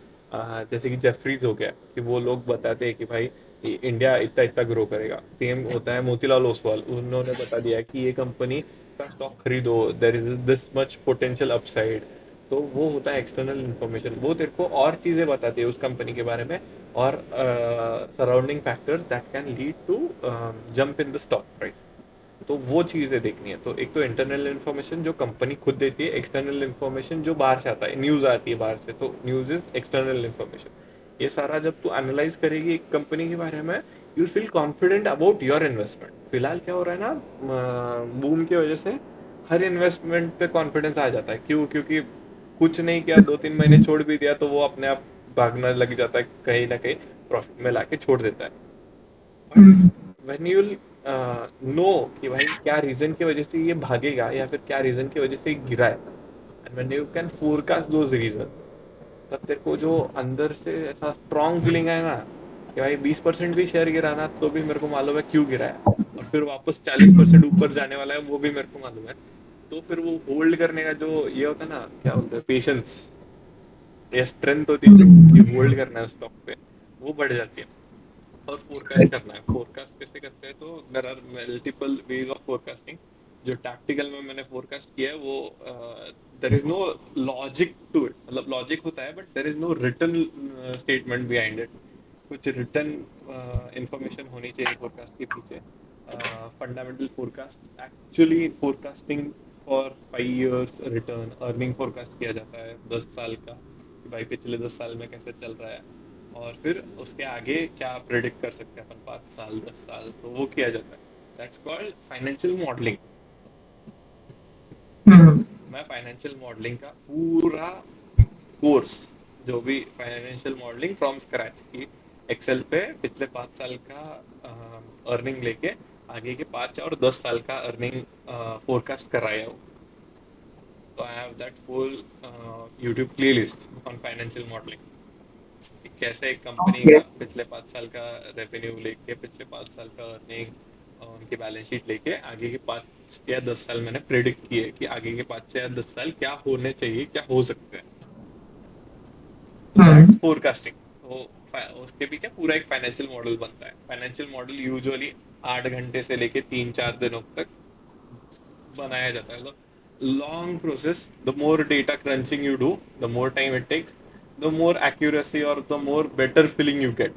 [SPEAKER 2] जैसे कि जेफरीज हो गया, कि वो लोग बताते हैं कि भाई इंडिया इतना इतना ग्रो करेगा। सेम होता है मोतीलाल ओसवाल, उन्होंने बता दिया कि ये कंपनी का स्टॉक खरीदो, there is this much potential upside. तो वो होता है एक्सटर्नल इन्फॉर्मेशन, वो तेरे को और चीज़ें बताती है उस कंपनी के बारे में, और surrounding factors that can lead to jump in the stock price. तो वो चीज़ें देखनी है। तो एक तो इंटरनल इन्फॉर्मेशन जो कंपनी खुद देती है, एक्सटर्नल इन्फॉर्मेशन जो बाहर से आता है, न्यूज़ आती है बाहर से, तो न्यूज़ इज एक्सटर्नल इन्फॉर्मेशन। ये सारा जब तू एनालाइज करेगी एक कंपनी के बारे में, you feel confident about your investment. फिलहाल क्या हो रहा है ना, बूम की वजह से हर इन्वेस्टमेंट पे कॉन्फिडेंस आ जाता है। क्यों? क्योंकि कुछ नहीं किया, 2-3 महीने छोड़ भी दिया तो वो अपने आप भागने लग जाता है, कहीं ना कहीं प्रॉफिट में लाके छोड़ देता है। बट व्हेन यू नो कि भाई क्या रीजन की वजह से ये भागेगा या फिर क्या रीजन की वजह से ये गिरा है, and when you can forecast those reason, तब तेरे को जो अंदर से ऐसा स्ट्रॉन्ग फीलिंग है ना कि भाई 20% भी शेयर गिरा ना तो भी मेरे को मालूम है क्यों गिरा है, और फिर वापस 40% ऊपर जाने वाला है वो भी मेरे को मालूम है। तो फिर वो होल्ड करने का जो ये होता है ना, क्या बोलते हैं, पेशेंस या स्ट्रेंथ होती है जो कि होल्ड करना है स्टॉक पे, वो बढ़ जाती है। और फोरकास्ट करना है, फोरकास्ट कैसे करते हैं, तो there are multiple ways of forecasting. जो टैक्टिकल में मैंने फोरकास्ट किया है वो, there is no logic to it, मतलब लॉजिक होता है but there is no written statement behind it. कुछ रिटर्न इंफॉर्मेशन होनी चाहिए फोरकास्ट के पीछे। Fundamental forecast actually forecasting for 5 years return earning forecast किया जाता है 10 साल का, कि भाई पिछले 10 साल में कैसे चल रहा है, और फिर उसके आगे क्या प्रेडिक्ट कर सकते हैं अपन 5 साल 10 साल, तो वो किया जाता है। That's called financial modelling. तो मैं फाइनेंशियल मॉडलिंग का पूरा कोर्स, जो भी फाइनेंशियल मॉडलिंग फ्रॉम स्क्रैच की, एक्सेल पे पिछले 5 साल का अर्निंग लेके आगे के 5 और 10 साल का अर्निंग फोरकास्ट कराया हूँ। तो I have that whole YouTube playlist on financial modelling, कि कैसे एक कंपनी का
[SPEAKER 1] Okay.
[SPEAKER 2] पिछले 5 साल का रेवेन्यू लेके, पिछले 5 साल का अर्निंग, उनकी बैलेंस शीट लेके आगे के 5 या 10 साल मैंने प्रिडिक्ट किए कि आगे के 5 या 10 साल क्या होने चाहिए, क्या हो सकते हैं। तो दैट्स फोरकास्टिंग। तो उसके पीछे पूरा एक फाइनेंशियल मॉडल बनता है। फाइनेंशियल मॉडल यूजुअली 8 घंटे से लेके 3-4 दिनों तक बनाया जाता है। मतलब long process, the more data crunching you do, the more time it takes, the more accuracy और the more better feeling you get.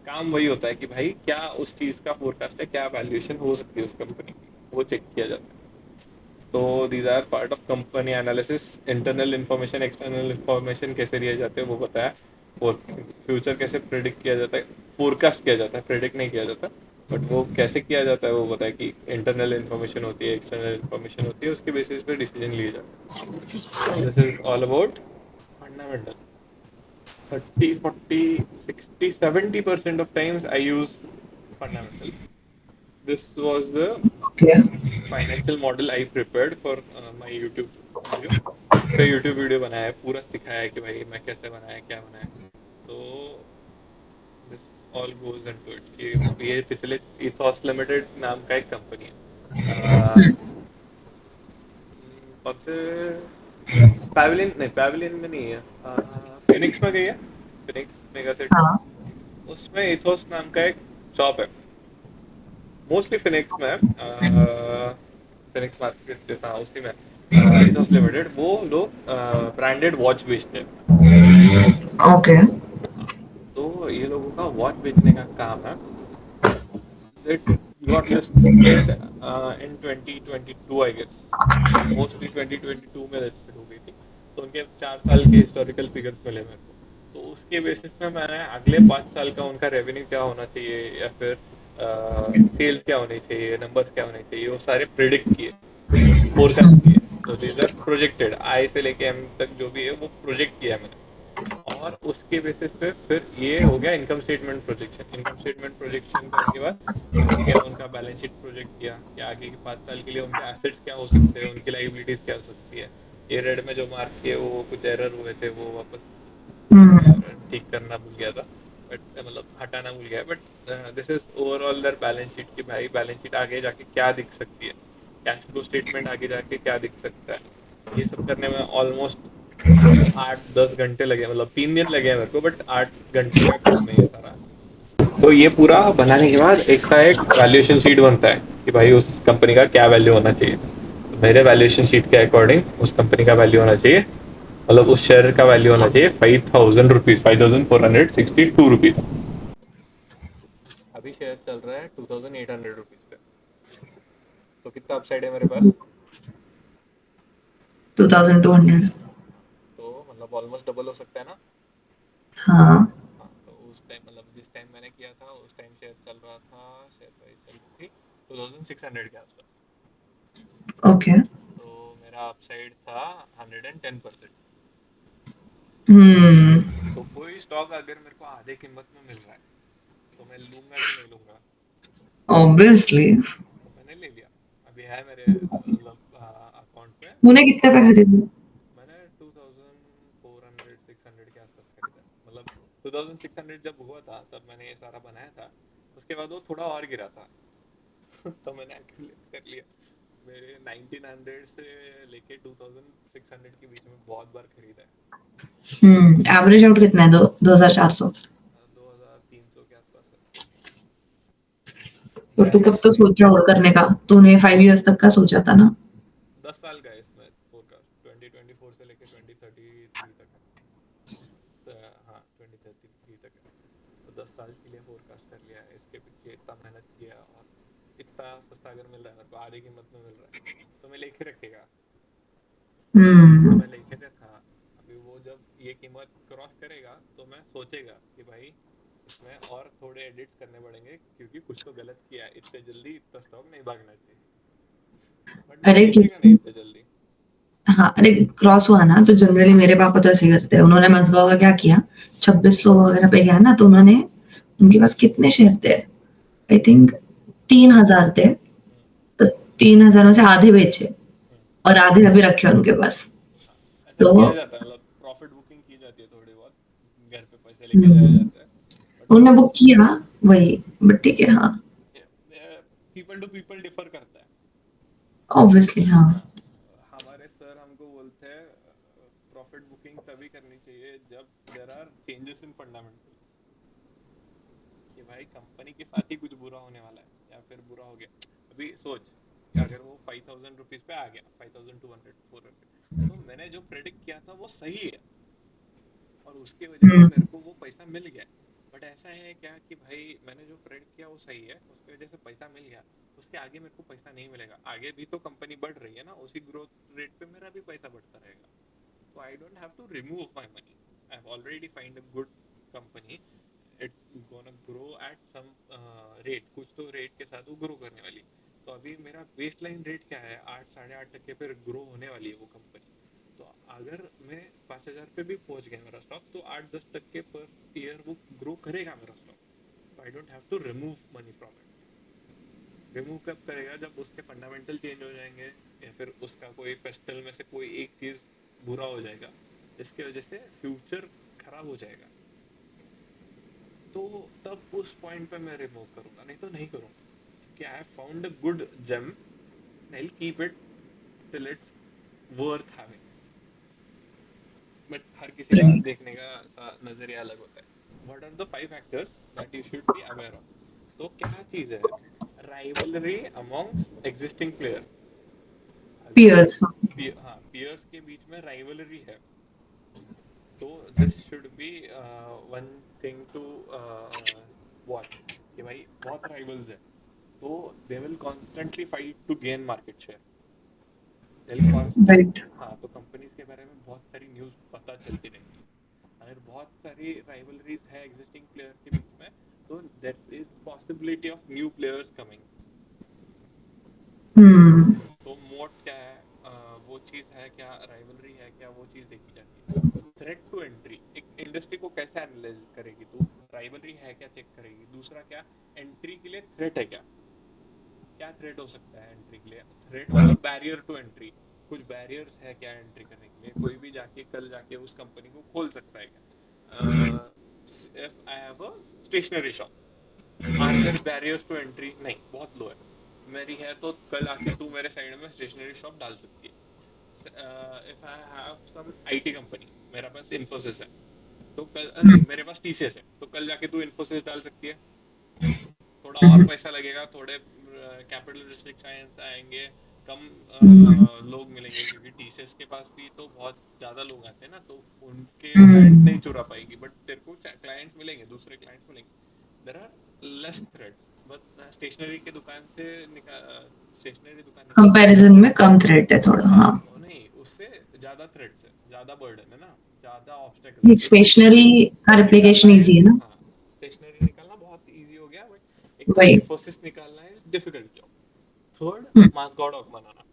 [SPEAKER 2] काम वही होता है कि भाई क्या उस चीज का फोरकास्ट है, क्या वैल्यूएशन हो सकती है उस कंपनी की, वो चेक किया जाता है। तो these are part of company analysis. Internal information external information कैसे लिए जाते हैं वो बताया, और फ्यूचर कैसे प्रिडिक्ट किया जाता है, फोरकास्ट किया जाता है, प्रिडिक्ट नहीं किया जाता। बट वो कैसे किया जाता है वो बताया, कि इंटरनल इन्फॉर्मेशन होती है, एक्सटर्नल इन्फॉर्मेशन होती है, उसके बेसिस पे डिसीजन लिए जाते हैं। This is all about fundamental. 30, 40, 60, 70% of times I use fundamental. This was the
[SPEAKER 1] Okay.
[SPEAKER 2] Financial model I prepared for my YouTube video. उस पे यूट्यूब वीडियो बनाया है, पूरा सिखाया है कि भाई मैं कैसे बनाया, क्या बनाया। तो this all goes into it, कि ये पिछले इथॉस लिमिटेड नाम का एक कंपनी है। कौन से, पैवेलियन नहीं, पैवेलियन में नहीं है, फिनिक्स में गई है, फिनिक्स मेगा सिटी,
[SPEAKER 1] हाँ.
[SPEAKER 2] उसमें इथोस नाम का एक शॉप है। मोस्टली फिनिक्स में, फिनिक्स मार्केट, हाँ उसी में, इथोस लिमिटेड, वो लोग ब्रांडेड वॉच बेचते हैं।
[SPEAKER 1] Okay.
[SPEAKER 2] तो ये लोगों का वॉच बेचने का काम है। It got listed in 2022 I guess, mostly 2022 में रजिस्टर्ड हो गई थी। तो उनके 4 साल के हिस्टोरिकल फिगर्स मिले मेरे को। तो उसके बेसिस में मैंने अगले 5 साल का उनका रेवेन्यू क्या होना चाहिए, या फिर सेल्स क्या होनी चाहिए, नंबर्स क्या होने चाहिए, वो सारे प्रिडिक्ट किए, फोरकास्ट किए। तो दीज आर प्रोजेक्टेड, आई से लेके एम तक जो भी है वो प्रोजेक्ट किया है मैंने। और उसके बेसिस पे फिर ये हो गया income statement projection. Income statement projection करने के बाद मैंने क्या, उनका बैलेंस शीट प्रोजेक्ट किया कि आगे के 5 साल के लिए उनके एसेट्स क्या हो सकते हैं, उनकी लाइबिलिटीज क्या हो सकती है। ये रेड में जो मार्क किए वो कुछ एरर हुए थे, वो वापस
[SPEAKER 1] हम्म।
[SPEAKER 2] ठीक करना भूल गया था, बट मतलब हटाना भूल गया। बट दिस इज ओवरऑल दर बैलेंस शीट की भाई बैलेंस शीट आगे जाके क्या दिख सकती है, कैश फ्लो स्टेटमेंट आगे जाके क्या दिख सकता है। ये सब करने में ऑलमोस्ट 8-10 घंटे लगे, मतलब 3 दिन लगे मेरे को, बट 8 घंटे का काम है ये सारा। तो ये पूरा बनाने के बाद एक का एक वैल्यूएशन शीट बनता है कि भाई उस कंपनी का क्या वैल्यू होना चाहिए। तो मेरे वैल्यूएशन शीट के अकॉर्डिंग उस कंपनी का वैल्यू होना चाहिए, मतलब उस शेयर का वैल्यू होना चाहिए 5,000 रुपीज, 5,462 रुपीज। अभी शेयर चल रहा है 2,800 रुपीज पे। तो कितना अपसाइड है मेरे पास?
[SPEAKER 1] 2200।
[SPEAKER 2] तो मतलब ऑलमोस्ट डबल हो सकता है ना।
[SPEAKER 1] हाँ।
[SPEAKER 2] हाँ, तो उस टाइम मतलब जिस टाइम मैंने किया था उस टाइम शेयर चल रहा था, शेयर प्राइस चल रही थी 2,600 के आसपास।
[SPEAKER 1] ओके।
[SPEAKER 2] तो मेरा अपसाइड था 110%।
[SPEAKER 1] हम्म।
[SPEAKER 2] तो कोई स्टॉक अगर मेरे को आधे कीमत में मिल रहा है तो मैं लूंगा कि नहीं लूंगा?
[SPEAKER 1] ऑब्वियसली।
[SPEAKER 2] तो मैंने ले लिया। अभी है मेरे मतलब अकाउंट पे।
[SPEAKER 1] तूने कितने पे खरीदी?
[SPEAKER 2] मैंने 2,400 600 के आसपास खरीदा है। मतलब 2,600 जब हुआ था तब मैंने ये सारा बनाया था। उसके बाद वो थोड़ा और गिरा था तो मैंने एक्यूमुलेट कर लिया। मेरे 1900 से लेके 2,600 के बीच में बहुत बार खरीदा है।
[SPEAKER 1] एवरेज आउट कितना है? 2400?
[SPEAKER 2] 2,300 के आसपास है।
[SPEAKER 1] तो तू कब तो सोच रहा होल्ड करने का? तूने 5 इयर्स तक का सोचा था ना?
[SPEAKER 2] 10 साल का है इसमें फोरकास्ट, 2024 से लेके 2033 तक है। तो हाँ 2033 तक है। तो 10 साल के लिए फोरकास्ट कर लिया है, इसके पीछे इतना मेहनत किया, और इतना सस्ता अगर मिल रहा है मेरे को, आधे कीमत में मिल रहा है, तो मैं लेके रखेगा। तो
[SPEAKER 1] हम्म।
[SPEAKER 2] मैं लेके रखा। अभी वो जब ये कीमत क्रॉस करेगा तो मैं सोचेगा कि भाई इसमें और थोड़े एडिट्स करने पड़ेंगे, क्योंकि कुछ तो गलत किया है, इतने जल्दी इतना स्टॉक नहीं भागना चाहिए। बट वो
[SPEAKER 1] अरे
[SPEAKER 2] बेचेगा नहीं इतने जल्दी।
[SPEAKER 1] हाँ, अरे क्रॉस हुआ ना तो जनरली मेरे पापा तो ऐसे ही करते हैं। उन्होंने मजगा का क्या किया, 2600 वगैरह पे गया ना तो उन्होंने, उनके पास कितने शेयर थे, आई थिंक 3000 थे।
[SPEAKER 2] हम्म,
[SPEAKER 1] तो 3000 में से आधे बेचे
[SPEAKER 2] हम्म।
[SPEAKER 1] और आधे अभी रखे उनके पास।
[SPEAKER 2] हाँ, ऐसा
[SPEAKER 1] तो
[SPEAKER 2] किया जाता है, मतलब प्रॉफिट बुकिंग की जाती है थोड़ी बहुत, घर पे पैसे लेके जाया
[SPEAKER 1] हम्म,
[SPEAKER 2] जाता है। बट
[SPEAKER 1] उन्होंने
[SPEAKER 2] वो
[SPEAKER 1] बुक किया वही। बट ठीक है, हाँ।
[SPEAKER 2] पीपल टू पीपल डिफर करता है।
[SPEAKER 1] ऑब्वियसली हाँ।
[SPEAKER 2] हाँ, हमारे सर हमको बोलते हैं प्रॉफिट बुकिंग तभी करनी चाहिए जब there are changes in fundamentals, कि भाई कंपनी के साथ ही कुछ बुरा होने वाला है या फिर बुरा हो गया। अभी सोच कि अगर वो 5,000 रुपीज पे आ गया, 5,200 400, तो मैंने जो प्रेडिक्ट किया था वो सही है, और उसकी वजह से
[SPEAKER 1] हम्म।
[SPEAKER 2] मेरे को वो पैसा मिल गया। बट ऐसा है क्या कि भाई मैंने जो प्रेडिक्ट किया वो सही है, उसकी वजह से पैसा मिल गया, उसके आगे मेरे को पैसा नहीं मिलेगा। आगे भी तो कंपनी बढ़ रही है ना, उसी ग्रोथ रेट पे मेरा भी पैसा बढ़ता रहेगा। तो I don't have to remove my money, I have already find a good company, it's gonna grow at some rate, कुछ तो रेट के साथ वो ग्रो करने वाली। तो अभी मेरा बेस लाइन रेट क्या है, 8 8.5% पे ग्रो होने वाली है वो कंपनी। तो अगर मैं 5,000 पे भी पहुंच गया मेरा स्टॉक, तो 8-10% पर ईयर वो ग्रो करेगा मेरा स्टॉक। तो I don't have to remove money from it. Remove कब करेगा, जब उसके फंडामेंटल चेंज हो जाएंगे, या फिर उसका कोई फेस्टल में से कोई एक चीज बुरा हो जाएगा जिसकी वजह से फ्यूचर खराब हो जाएगा। तो तब उस पॉइंट पे मैं रिमूव करूंगा, नहीं तो नहीं करूंगा, क्योंकि I have found a good gem, I keep it till it's worth having. But हर किसी का
[SPEAKER 1] राइट।
[SPEAKER 2] देखने का नजरिया अलग होता है। What are the 5 factors that you should be aware of? तो क्या चीज है? Rivalry amongst existing player. अगर
[SPEAKER 1] पियर्स।
[SPEAKER 2] हाँ पियर्स के बीच में राइवलरी है, तो this should be one thing to watch, कि भाई बहुत राइवल्स है, तो दे will constantly fight to gain market share. They will constant,
[SPEAKER 1] right.
[SPEAKER 2] हाँ, तो कंपनीज के बारे में बहुत सारी न्यूज़ पता चलती रहेंगी। अगर बहुत सारी राइवलरीज है एग्जिस्टिंग प्लेयर के बीच में, तो there is possibility of new players coming.
[SPEAKER 1] Hmm.
[SPEAKER 2] तो मोट क्या है, वो चीज़ है क्या, राइवलरी है क्या, वो चीज़ देखी जाती है। थ्रेट टू एंट्री, एक इंडस्ट्री को कैसे एनालाइज करेगी तू, राइवलरी है क्या चेक करेगी, दूसरा क्या, एंट्री के लिए थ्रेट है क्या, क्या थ्रेट हो सकता है एंट्री के लिए, थ्रेट मतलब बैरियर टू एंट्री, कुछ बैरियर्स है क्या एंट्री करने के लिए, कोई भी जाके कल जाके उस कंपनी को खोल सकता है क्या। If I have a stationery shop, are there barriers to entry, नहीं, बहुत लो है, मेरी है तो कल आके तू मेरे साइड में स्टेशनरी शॉप डाल सकती है। If I have some IT company, मेरे पास इन्फोसिस है, तो कल नहीं, मेरे पास टीसीएस है, तो कल जाके तू इन्फोसिस डाल सकती है। थोड़ा और पैसा लगेगा, थोड़े कैपिटल रिस्ट्रिक्शंस आएंगे, कम लोग मिलेंगे, क्योंकि टीसीएस के पास भी तो बहुत ज्यादा लोग आते हैं ना, तो उनके क्लाइंट नहीं चुरा पाएगी, बट तेरे को क्लाइंट्स मिलेंगे, दूसरे क्लाइंट्स मिलेंगे। There are less threats, but stationery के दुकान से स्टेशनरी दुकान निकालना,
[SPEAKER 1] कंपैरिजन में कम थ्रेट है थोड़ा,
[SPEAKER 2] हाँ,
[SPEAKER 1] हाँ।
[SPEAKER 2] वो नहीं, उससे ज्यादा थ्रेट्स है, ज्यादा बर्डन है ना, ज्यादा ऑब्स्टेकल्स है। एक
[SPEAKER 1] स्टेशनरी
[SPEAKER 2] इन्फोसिस
[SPEAKER 1] हर
[SPEAKER 2] निकालना
[SPEAKER 1] एप्लीकेशन
[SPEAKER 2] है,
[SPEAKER 1] इजी है ना।
[SPEAKER 2] हाँ, स्टेशनरी निकालना बहुत इजी हो गया, बट एक
[SPEAKER 1] वही।
[SPEAKER 2] इन्फोसिस निकालना है difficult job. Third, mascot of banana,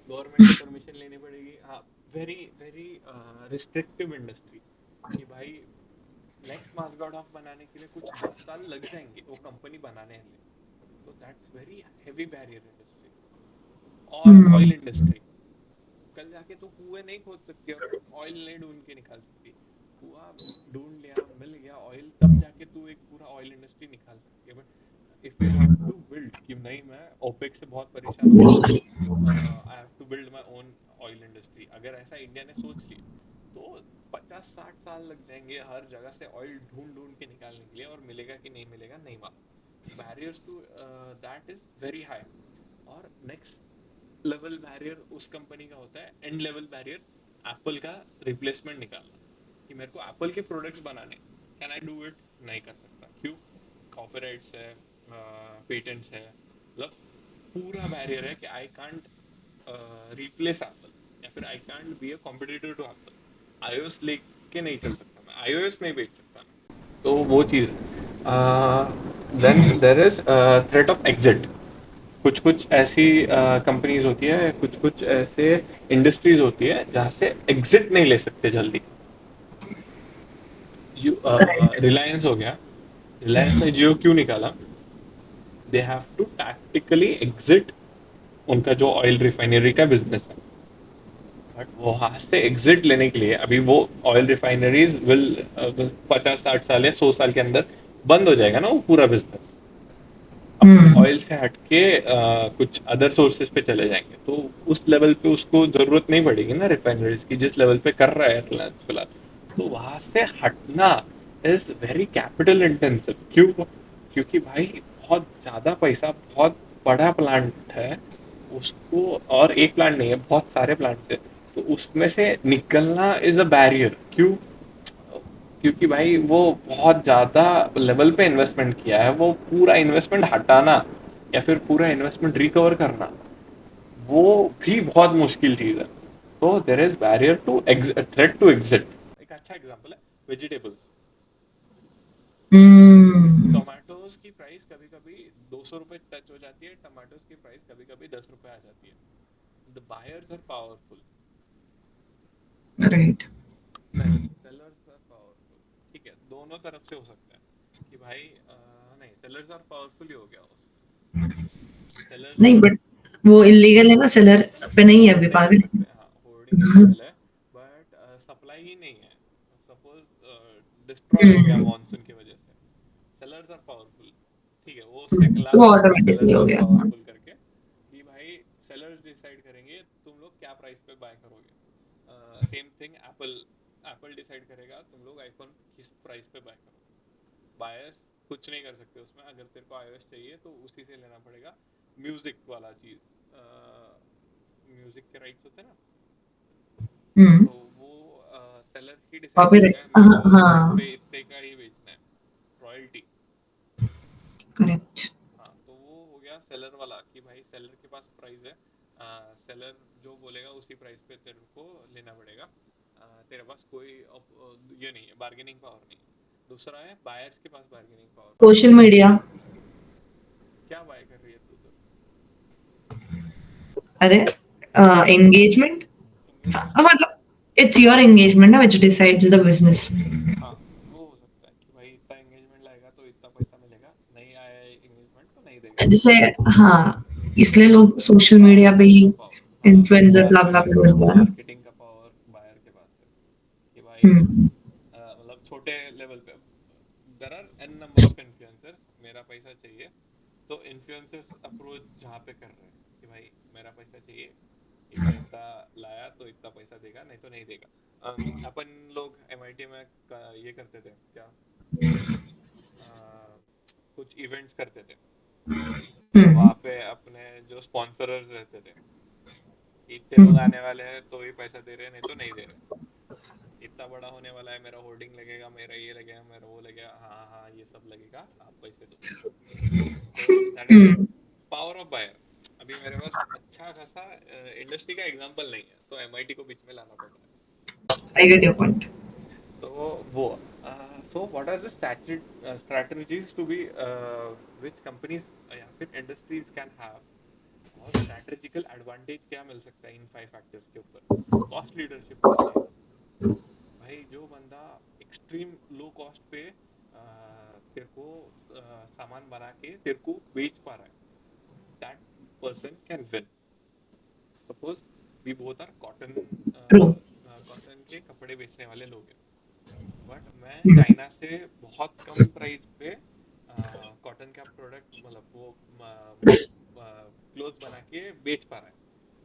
[SPEAKER 2] government से परमिशन लेनी पड़ेगी, हाँ, वेरी वेरी रिस्ट्रिक्टिव इंडस्ट्री, कि भाई नेक्स्ट मास्कॉट ऑफ बनाने के लिए कुछ 10 साल लग जाएंगे वो कंपनी बनाने के लिए, तो that's very heavy barrier industry. और ऑयल इंडस्ट्री, कल जाके तो कुएं नहीं खोद सकती और ऑयल नहीं ढूंढ के निकाल सकती, कुआं ढूंढ लिया, मिल गया ऑयल, तब जाके तू एक पूरा ऑयल इंडस्ट्री निकाल सकती है। But if you have to build, कि नहीं मैं ओपेक से बहुत परेशान हो गया हूँ, I have to build my own oil industry, अगर ऐसा इंडिया ने सोच लिया, तो 50-60 साल लग जाएंगे हर जगह से ऑयल ढूंढ ढूंढ के निकालने के लिए, और मिलेगा कि नहीं मिलेगा नहीं मालूम, barriers to that is very high. और नेक्स्ट लेवल बैरियर उस कंपनी का होता है, एंड लेवल बैरियर, एप्पल का रिप्लेसमेंट निकालना, कि मेरे को एप्पल के प्रोडक्ट्स बनाने, कैन आई डू इट, नहीं कर सकता, क्यों, कॉपीराइट्स है, पेटेंट्स है, मतलब पूरा बैरियर है कि आई कांट रिप्लेस एप्पल, या फिर I can't be a competitor to Apple, iOS लेके नहीं चल सकता मैं, आईओएस नहीं बेच सकता मैं, तो वो चीज़ है। Then there is threat of exit, कुछ कुछ ऐसी कंपनीज होती है, कुछ कुछ ऐसे इंडस्ट्रीज होती है जहाँ से एग्जिट नहीं ले सकते जल्दी। You
[SPEAKER 1] correct.
[SPEAKER 2] रिलायंस हो गया, रिलायंस ने जियो क्यों निकाला, they have to tactically exit उनका जो ऑयल रिफाइनरी का बिजनेस है, बट वहां से एग्जिट लेने के लिए अभी वो ऑयल रिफाइनरीज विल 50-60 साल या 100 साल के अंदर बंद हो जाएगा ना वो पूरा बिजनेस, अपने ऑयल से हटके कुछ अदर सोर्सेज पे चले जाएंगे, तो उस लेवल पे उसको जरूरत नहीं पड़ेगी ना रिफाइनरीज की, जिस लेवल पे कर रहा है रिलायंस फिलहाल, तो वहां से हटना इज वेरी कैपिटल इंटेंसिव, क्यों, क्योंकि भाई बहुत ज्यादा पैसा, बहुत बड़ा प्लांट है उसको, और एक प्लांट नहीं है, बहुत सारे प्लांट है, तो उसमें से निकलना इज अ बैरियर, क्यों, क्योंकि भाई वो बहुत ज्यादा लेवल पे इन्वेस्टमेंट किया है, वो पूरा इन्वेस्टमेंट हटाना या फिर पूरा इन्वेस्टमेंट रिकवर करना, वो भी बहुत मुश्किल चीज है, तो there is barrier to threat to exit. एक अच्छा एग्जांपल है वेजिटेबल्स, टोमेटोज की प्राइस कभी कभी 200 रुपए टच हो जाती है, टमाटोज की प्राइस कभी कभी 10 रुपए आ जाती है, the buyers are powerful,
[SPEAKER 1] right.
[SPEAKER 2] नहीं, सेलर्स आर पावरफुल, ठीक है, दोनों तरफ से हो सकता है, कि भाई नहीं, सेलर्स आर पावरफुल ही हो गया उसमें, सेलर्स
[SPEAKER 1] नहीं,
[SPEAKER 2] आर,
[SPEAKER 1] बट वो इलीगल है ना, सेलर पे नहीं है अभी,
[SPEAKER 2] होर्डिंग कर
[SPEAKER 1] पागल।
[SPEAKER 2] सकते हैं, हाँ, होर्डिंग इलीगल है, बट सप्लाई ही नहीं है, सपोज डिस्ट्रॉय हो गया मॉनसून की वजह से, सेलर्स आर पावरफुल, ठीक है, वो उससे ला
[SPEAKER 1] वो
[SPEAKER 2] सकते हैं
[SPEAKER 1] ऑटोमेटिकली
[SPEAKER 2] सेलर्स
[SPEAKER 1] हो
[SPEAKER 2] आर
[SPEAKER 1] गया, हाँ।
[SPEAKER 2] पावरफुल करके, कि भाई सेलर्स डिसाइड करेंगे तुम लोग क्या प्राइस पे बाय करोगे, same thing Apple, Apple decide करेगा तुम लोग आईफोन किस प्राइस पे बाय करोगे, बायर्स कुछ नहीं कर सकते उसमें, अगर तेरे को iOS चाहिए तो उसी से लेना पड़ेगा। म्यूजिक वाला चीज, म्यूजिक के राइट्स होते हैं ना,
[SPEAKER 1] हम्म।
[SPEAKER 2] तो वो सेलर ही डिसाइड
[SPEAKER 1] कॉपीराइट,
[SPEAKER 2] करेगा मेरे को इस
[SPEAKER 1] हाँ।
[SPEAKER 2] पे इतने का ही बेचना है, रॉयल्टी।
[SPEAKER 1] करेक्ट।
[SPEAKER 2] हाँ, तो वो हो गया सेलर वाला, कि भाई सेलर के पास प्राइस है, सेलर जो बोलेगा उसी प्राइस पे तेरे को लेना पड़ेगा, तेरे पास कोई ये नहीं है, बार्गेनिंग पावर नहीं है। दूसरा है बायर्स के पास बार्गेनिंग पावर,
[SPEAKER 1] सोशल मीडिया।
[SPEAKER 2] क्या बाय कर रही है तू तो।
[SPEAKER 1] अरे, एंगेजमेंट
[SPEAKER 2] एंगेजमेंट।
[SPEAKER 1] मतलब इट्स योर एंगेजमेंट ना व्हिच डिसाइड्स द बिजनेस।
[SPEAKER 2] हाँ, वो हो सकता है कि भाई इतना एंगेजमेंट लाएगा तो इतना पैसा मिलेगा, नहीं आया एंगेजमेंट तो नहीं देगा।
[SPEAKER 1] जैसे हाँ, इसलिए लोग सोशल मीडिया
[SPEAKER 2] पावर
[SPEAKER 1] पे ही
[SPEAKER 2] पावर, हाँ,
[SPEAKER 1] इन्फ्लुएंसर ब्ला ब्ला
[SPEAKER 2] मार्केटिंग,
[SPEAKER 1] ब्ला करते हैं ना।
[SPEAKER 2] मार्केटिंग का पावर बायर के पास है कि भाई
[SPEAKER 1] हम्म
[SPEAKER 2] मतलब छोटे लेवल पे there are an number of influencers, मेरा पैसा चाहिए, तो इन्फ्लुएंसर्स अप्रोच जहाँ पे कर रहे हैं कि भाई मेरा पैसा चाहिए, इतना इतना लाया तो इतना पैसा देगा, नहीं तो नहीं देगा। अपन लोग एमआईटी में ये करते थे क्या, अ, कुछ इवेंट्स करते थे, तो
[SPEAKER 1] हम्म
[SPEAKER 2] वहाँ पे अपने जो स्पॉन्सरर्स रहते थे, इतने लोग
[SPEAKER 1] हम्म
[SPEAKER 2] आने वाले हैं तो ही पैसा दे रहे हैं, नहीं तो नहीं दे रहे, इतना बड़ा होने वाला है, मेरा होर्डिंग लगेगा, मेरा ये लगेगा, मेरा वो लगेगा, हाँ हाँ हाँ, ये सब लगेगा, आप पैसे दो। तो that is the
[SPEAKER 1] hmm
[SPEAKER 2] power of buyer. अभी मेरे पास अच्छा खासा इंडस्ट्री का एग्जांपल नहीं है, तो एमआईटी को बीच में लाना पड़ रहा है।
[SPEAKER 1] I get your point.
[SPEAKER 2] तो वो so what are the strategies to be which companies या फिर इंडस्ट्रीज कैन हैव, और स्ट्रैटेजिकल एडवांटेज क्या मिल सकता है इन 5 फैक्टर्स के ऊपर। कॉस्ट लीडरशिप होना चाहिए भाई, जो बंदा एक्सट्रीम लो कॉस्ट पे तेरे को सामान बना के तेरे को बेच पा रहा है, that person can win. Suppose we both are cotton,
[SPEAKER 1] true.
[SPEAKER 2] Cotton के कपड़े बेचने वाले लोग हैं, बट मैं चाइना से बहुत कम प्राइस पे कॉटन का प्रोडक्ट, मतलब वो क्लोथ बना के बेच पा रहा है,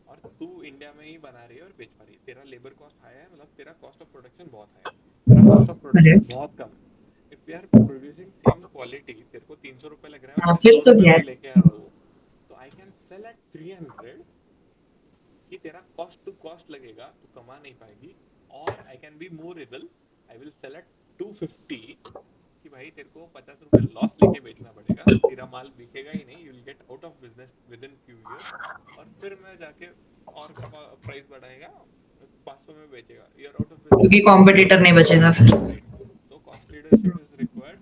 [SPEAKER 2] और तू इंडिया में ही बना रही है और बेच पा रही है, तेरा लेबर कॉस्ट हाई है, मतलब तेरा कॉस्ट ऑफ प्रोडक्शन बहुत हाई है, मेरा कॉस्ट ऑफ प्रोडक्शन
[SPEAKER 1] करेक्ट।
[SPEAKER 2] बहुत कम है। If we are producing same quality, तेरे को 300 रुपये लग रहा है और
[SPEAKER 1] हाँ
[SPEAKER 2] मैं
[SPEAKER 1] फिर
[SPEAKER 2] सौ
[SPEAKER 1] तो
[SPEAKER 2] रुपये
[SPEAKER 1] क्या
[SPEAKER 2] में
[SPEAKER 1] है।
[SPEAKER 2] लेके आ रहा हूँ, तो आई कैन सेल एट 300, कि तेरा कॉस्ट टू कॉस्ट लगेगा, तू कमा नहीं पाएगी, और I can be more able, I will sell at 250, कि भाई तेरे को 50 रुपये लॉस लेके बेचना पड़ेगा, तेरा माल बिकेगा ही नहीं, you will get out of business with in few years, और फिर मैं जाके और प्राइस बढ़ाएगा, 500 में बेचेगा, you are out of business
[SPEAKER 1] क्योंकि
[SPEAKER 2] इन 2 ईयर्स।
[SPEAKER 1] कॉम्पिटिटर नहीं बचेगा फिर।
[SPEAKER 2] राइट, तो cost leadership is required.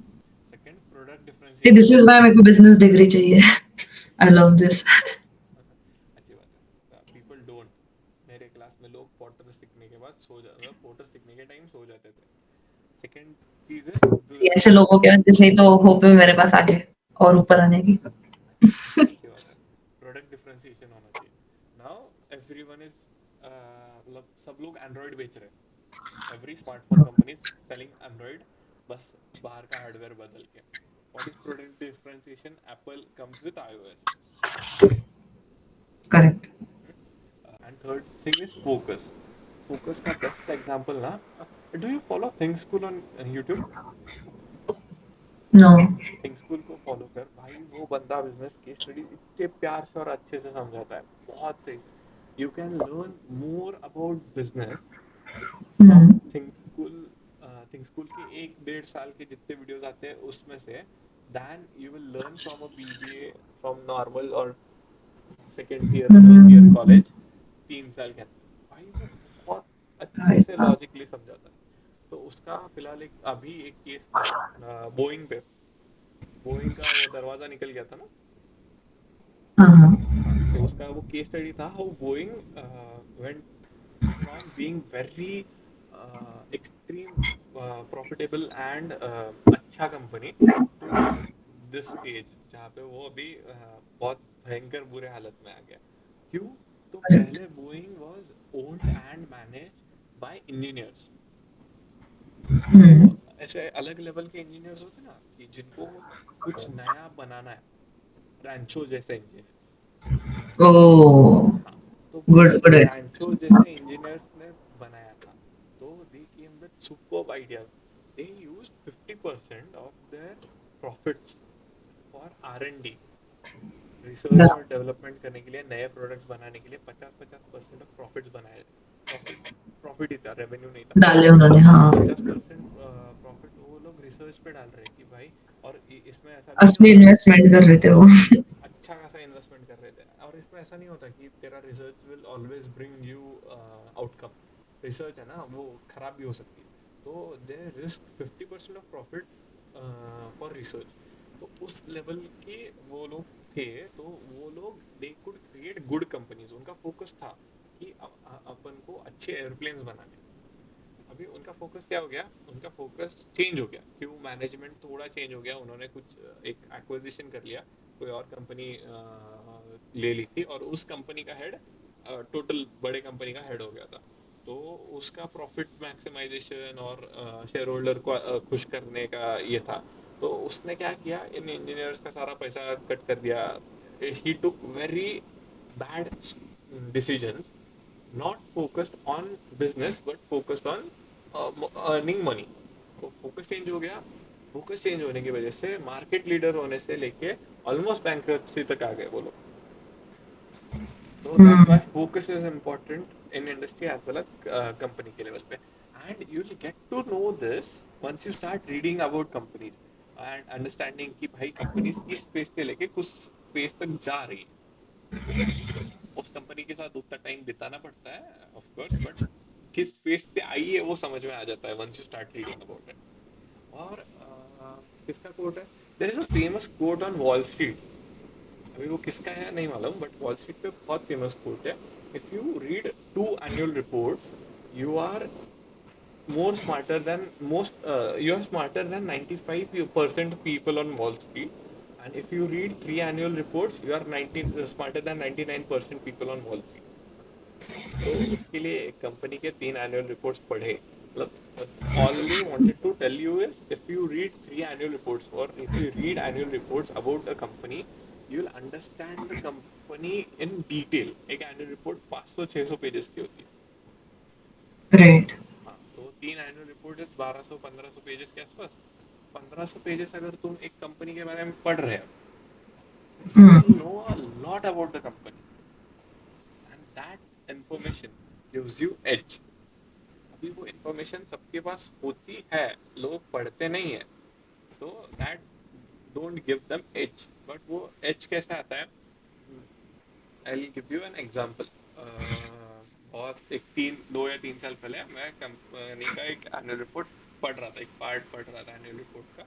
[SPEAKER 2] Second, product
[SPEAKER 1] this
[SPEAKER 2] differentiation
[SPEAKER 1] is
[SPEAKER 2] होना
[SPEAKER 1] व्हाई मेरे
[SPEAKER 2] चाहिए।
[SPEAKER 1] को बिजनेस डिग्री चाहिए। I love this.
[SPEAKER 2] अच्छी बात है, पीपल डोंट, मेरे क्लास में लोग पॉटर सीखने के बाद सो जा, मतलब पॉटर सीखने के टाइम सो जाते थे। सेकंड चीज है
[SPEAKER 1] ऐसे लोगों के वजह से ही तो होप है मेरे पास आगे और ऊपर आने की।
[SPEAKER 2] अच्छी बात है, प्रोडक्ट डिफरेंशिएशन होना चाहिए। नाउ एवरीवन इज, मतलब सब लोग एंड्रॉइड बेच रहे हैं, every smartphone company selling Android, बस बाहर का हार्डवेयर बदल के। What is product differentiation? Apple comes with iOS.
[SPEAKER 1] Correct.
[SPEAKER 2] And third thing is focus. Focus का बेस्ट एग्जांपल ना, do you follow Think School on YouTube?
[SPEAKER 1] No.
[SPEAKER 2] Think School को follow कर भाई, वो बंदा बिजनेस की स्टडी इतने प्यार से और अच्छे से समझाता है, बहुत सही से। You can learn more about business from
[SPEAKER 1] hmm
[SPEAKER 2] think school. Think school के 1 1.5 साल के जितने वीडियोस आते हैं उसमें से, then you will learn from a BBA, from normal और second year third year
[SPEAKER 1] hmm,
[SPEAKER 2] college, 3 साल के अंदर। भाई वो बहुत अच्छे
[SPEAKER 1] भाई
[SPEAKER 2] से
[SPEAKER 1] साहब।
[SPEAKER 2] लॉजिकली समझाता है। तो उसका फिलहाल एक अभी एक केस था, बोइंग पे, बोइंग का वो दरवाजा निकल गया था ना।
[SPEAKER 1] हाँ हाँ।
[SPEAKER 2] हाँ, तो उसका वो केस स्टडी था, how Boeing went from being very extreme profitable and अच्छा कंपनी, टू दिस स्टेज जहाँ पे वो अभी बहुत भयंकर बुरे हालत में आ गया। क्यों? तो
[SPEAKER 1] करेक्ट।
[SPEAKER 2] पहले Boeing was owned and managed by engineers. तो
[SPEAKER 1] हम्म।
[SPEAKER 2] ऐसे अलग लेवल के इंजीनियर्स होते ना, कि जिनको कुछ नया बनाना है, रैंचो जैसे इंजीनियर।
[SPEAKER 1] ओ।
[SPEAKER 2] हाँ, तो वो
[SPEAKER 1] गुड गुड।
[SPEAKER 2] रैंचो जैसे इंजीनियर्स ने बनाया था, तो they came with superb ideas. They used 50% of their profits for R&D, research और डेवलपमेंट करने के लिए, नए प्रोडक्ट्स बनाने के लिए 50-50% ऑफ प्रॉफिट्स बनाए। प्रॉफिट, प्रॉफिट ही था, रेवेन्यू नहीं था।
[SPEAKER 1] डाले उन्होंने
[SPEAKER 2] तो
[SPEAKER 1] हाँ।
[SPEAKER 2] 50% प्रॉफिट वो लोग रिसर्च पे डाल रहे हैं कि भाई, और इसमें ऐसा भी नहीं
[SPEAKER 1] असली
[SPEAKER 2] होता कि
[SPEAKER 1] इन्वेस्टमेंट कर रहे थे वो।
[SPEAKER 2] अच्छा खासा इन्वेस्टमेंट कर रहे थे, और इसमें ऐसा नहीं होता कि तेरा research will always bring you outcome. Research है ना, वो खराब भी हो सकती है, तो they risk 50% of profit for research. तो उस लेवल के वो लोग थे, तो वो लोग they could create good companies. उनका फोकस था कि अपन को अच्छे एयरप्लेन्स बनाने। अभी उनका फोकस क्या हो गया, उनका फोकस चेंज हो गया, क्यों मैनेजमेंट थोड़ा चेंज हो गया, उन्होंने कुछ एक एक्विजिशन कर लिया, कोई और कंपनी ले ली थी, और उस कंपनी का हेड टोटल बड़े कंपनी का हेड हो गया था। तो उसका प्रॉफिट मैक्सिमाइजेशन और शेयर होल्डर को खुश करने का ये था। तो उसने क्या किया, इन इंजीनियर्स का सारा पैसा कट कर दिया। He took very bad decision, not focused on business but focused on earning money। तो फोकस चेंज हो गया। फोकस चेंज होने की वजह से मार्केट लीडर होने से लेके ऑलमोस्ट बैंक्रप्सी तक आ गए वो लोग। तो that's why
[SPEAKER 1] hmm.
[SPEAKER 2] Focus is important in industry as well as company के लेवल पे। And you will get to know this once you start reading about companies and understanding कि भाई कंपनीज किस स्पेस से लेके कुछ स्पेस तक जा रही है। ठीक है, उस कंपनी के साथ उतना टाइम बिताना पड़ता है ऑफ कोर्स, बट किस फेस से आई है वो समझ में आ जाता है once you start reading about it. और किसका कोट है, there is a famous quote on Wall Street. अभी वो किसका है नहीं मालूम, बट वॉल स्ट्रीट पे बहुत फेमस कोट है। If you read 2 annual reports, you are more smarter than most you're smarter than 95% people on Wall Street. And if you read 3 annual reports, you are 19 smarter than 99% people on Wall Street। तो उसके लिए एक company के 3 annual reports पढ़े, मतलब all they wanted to tell you is if you read 3 annual reports or if you read annual reports about a company, you will understand the company in detail। एक annual report 500-600 pages की होती है।
[SPEAKER 1] Great.
[SPEAKER 2] हाँ, तो 3 annual report 1200-1500 pages के आसपास। 1500 pages अगर तुम एक कंपनी के बारे में पढ़ रहे हो, you
[SPEAKER 1] hmm.
[SPEAKER 2] will know a lot about the company, and that information gives you edge। अभी वो information सबके पास होती है, लोग पढ़ते नहीं है, तो that don't give them edge। but वो edge कैसे आता है, I'll give you an example। बहुत एक 2 या 3 साल पहले मैं कंपनी का एक एनुअल रिपोर्ट पढ़ रहा था, एक पार्ट पढ़ रहा था एनुअल रिपोर्ट का।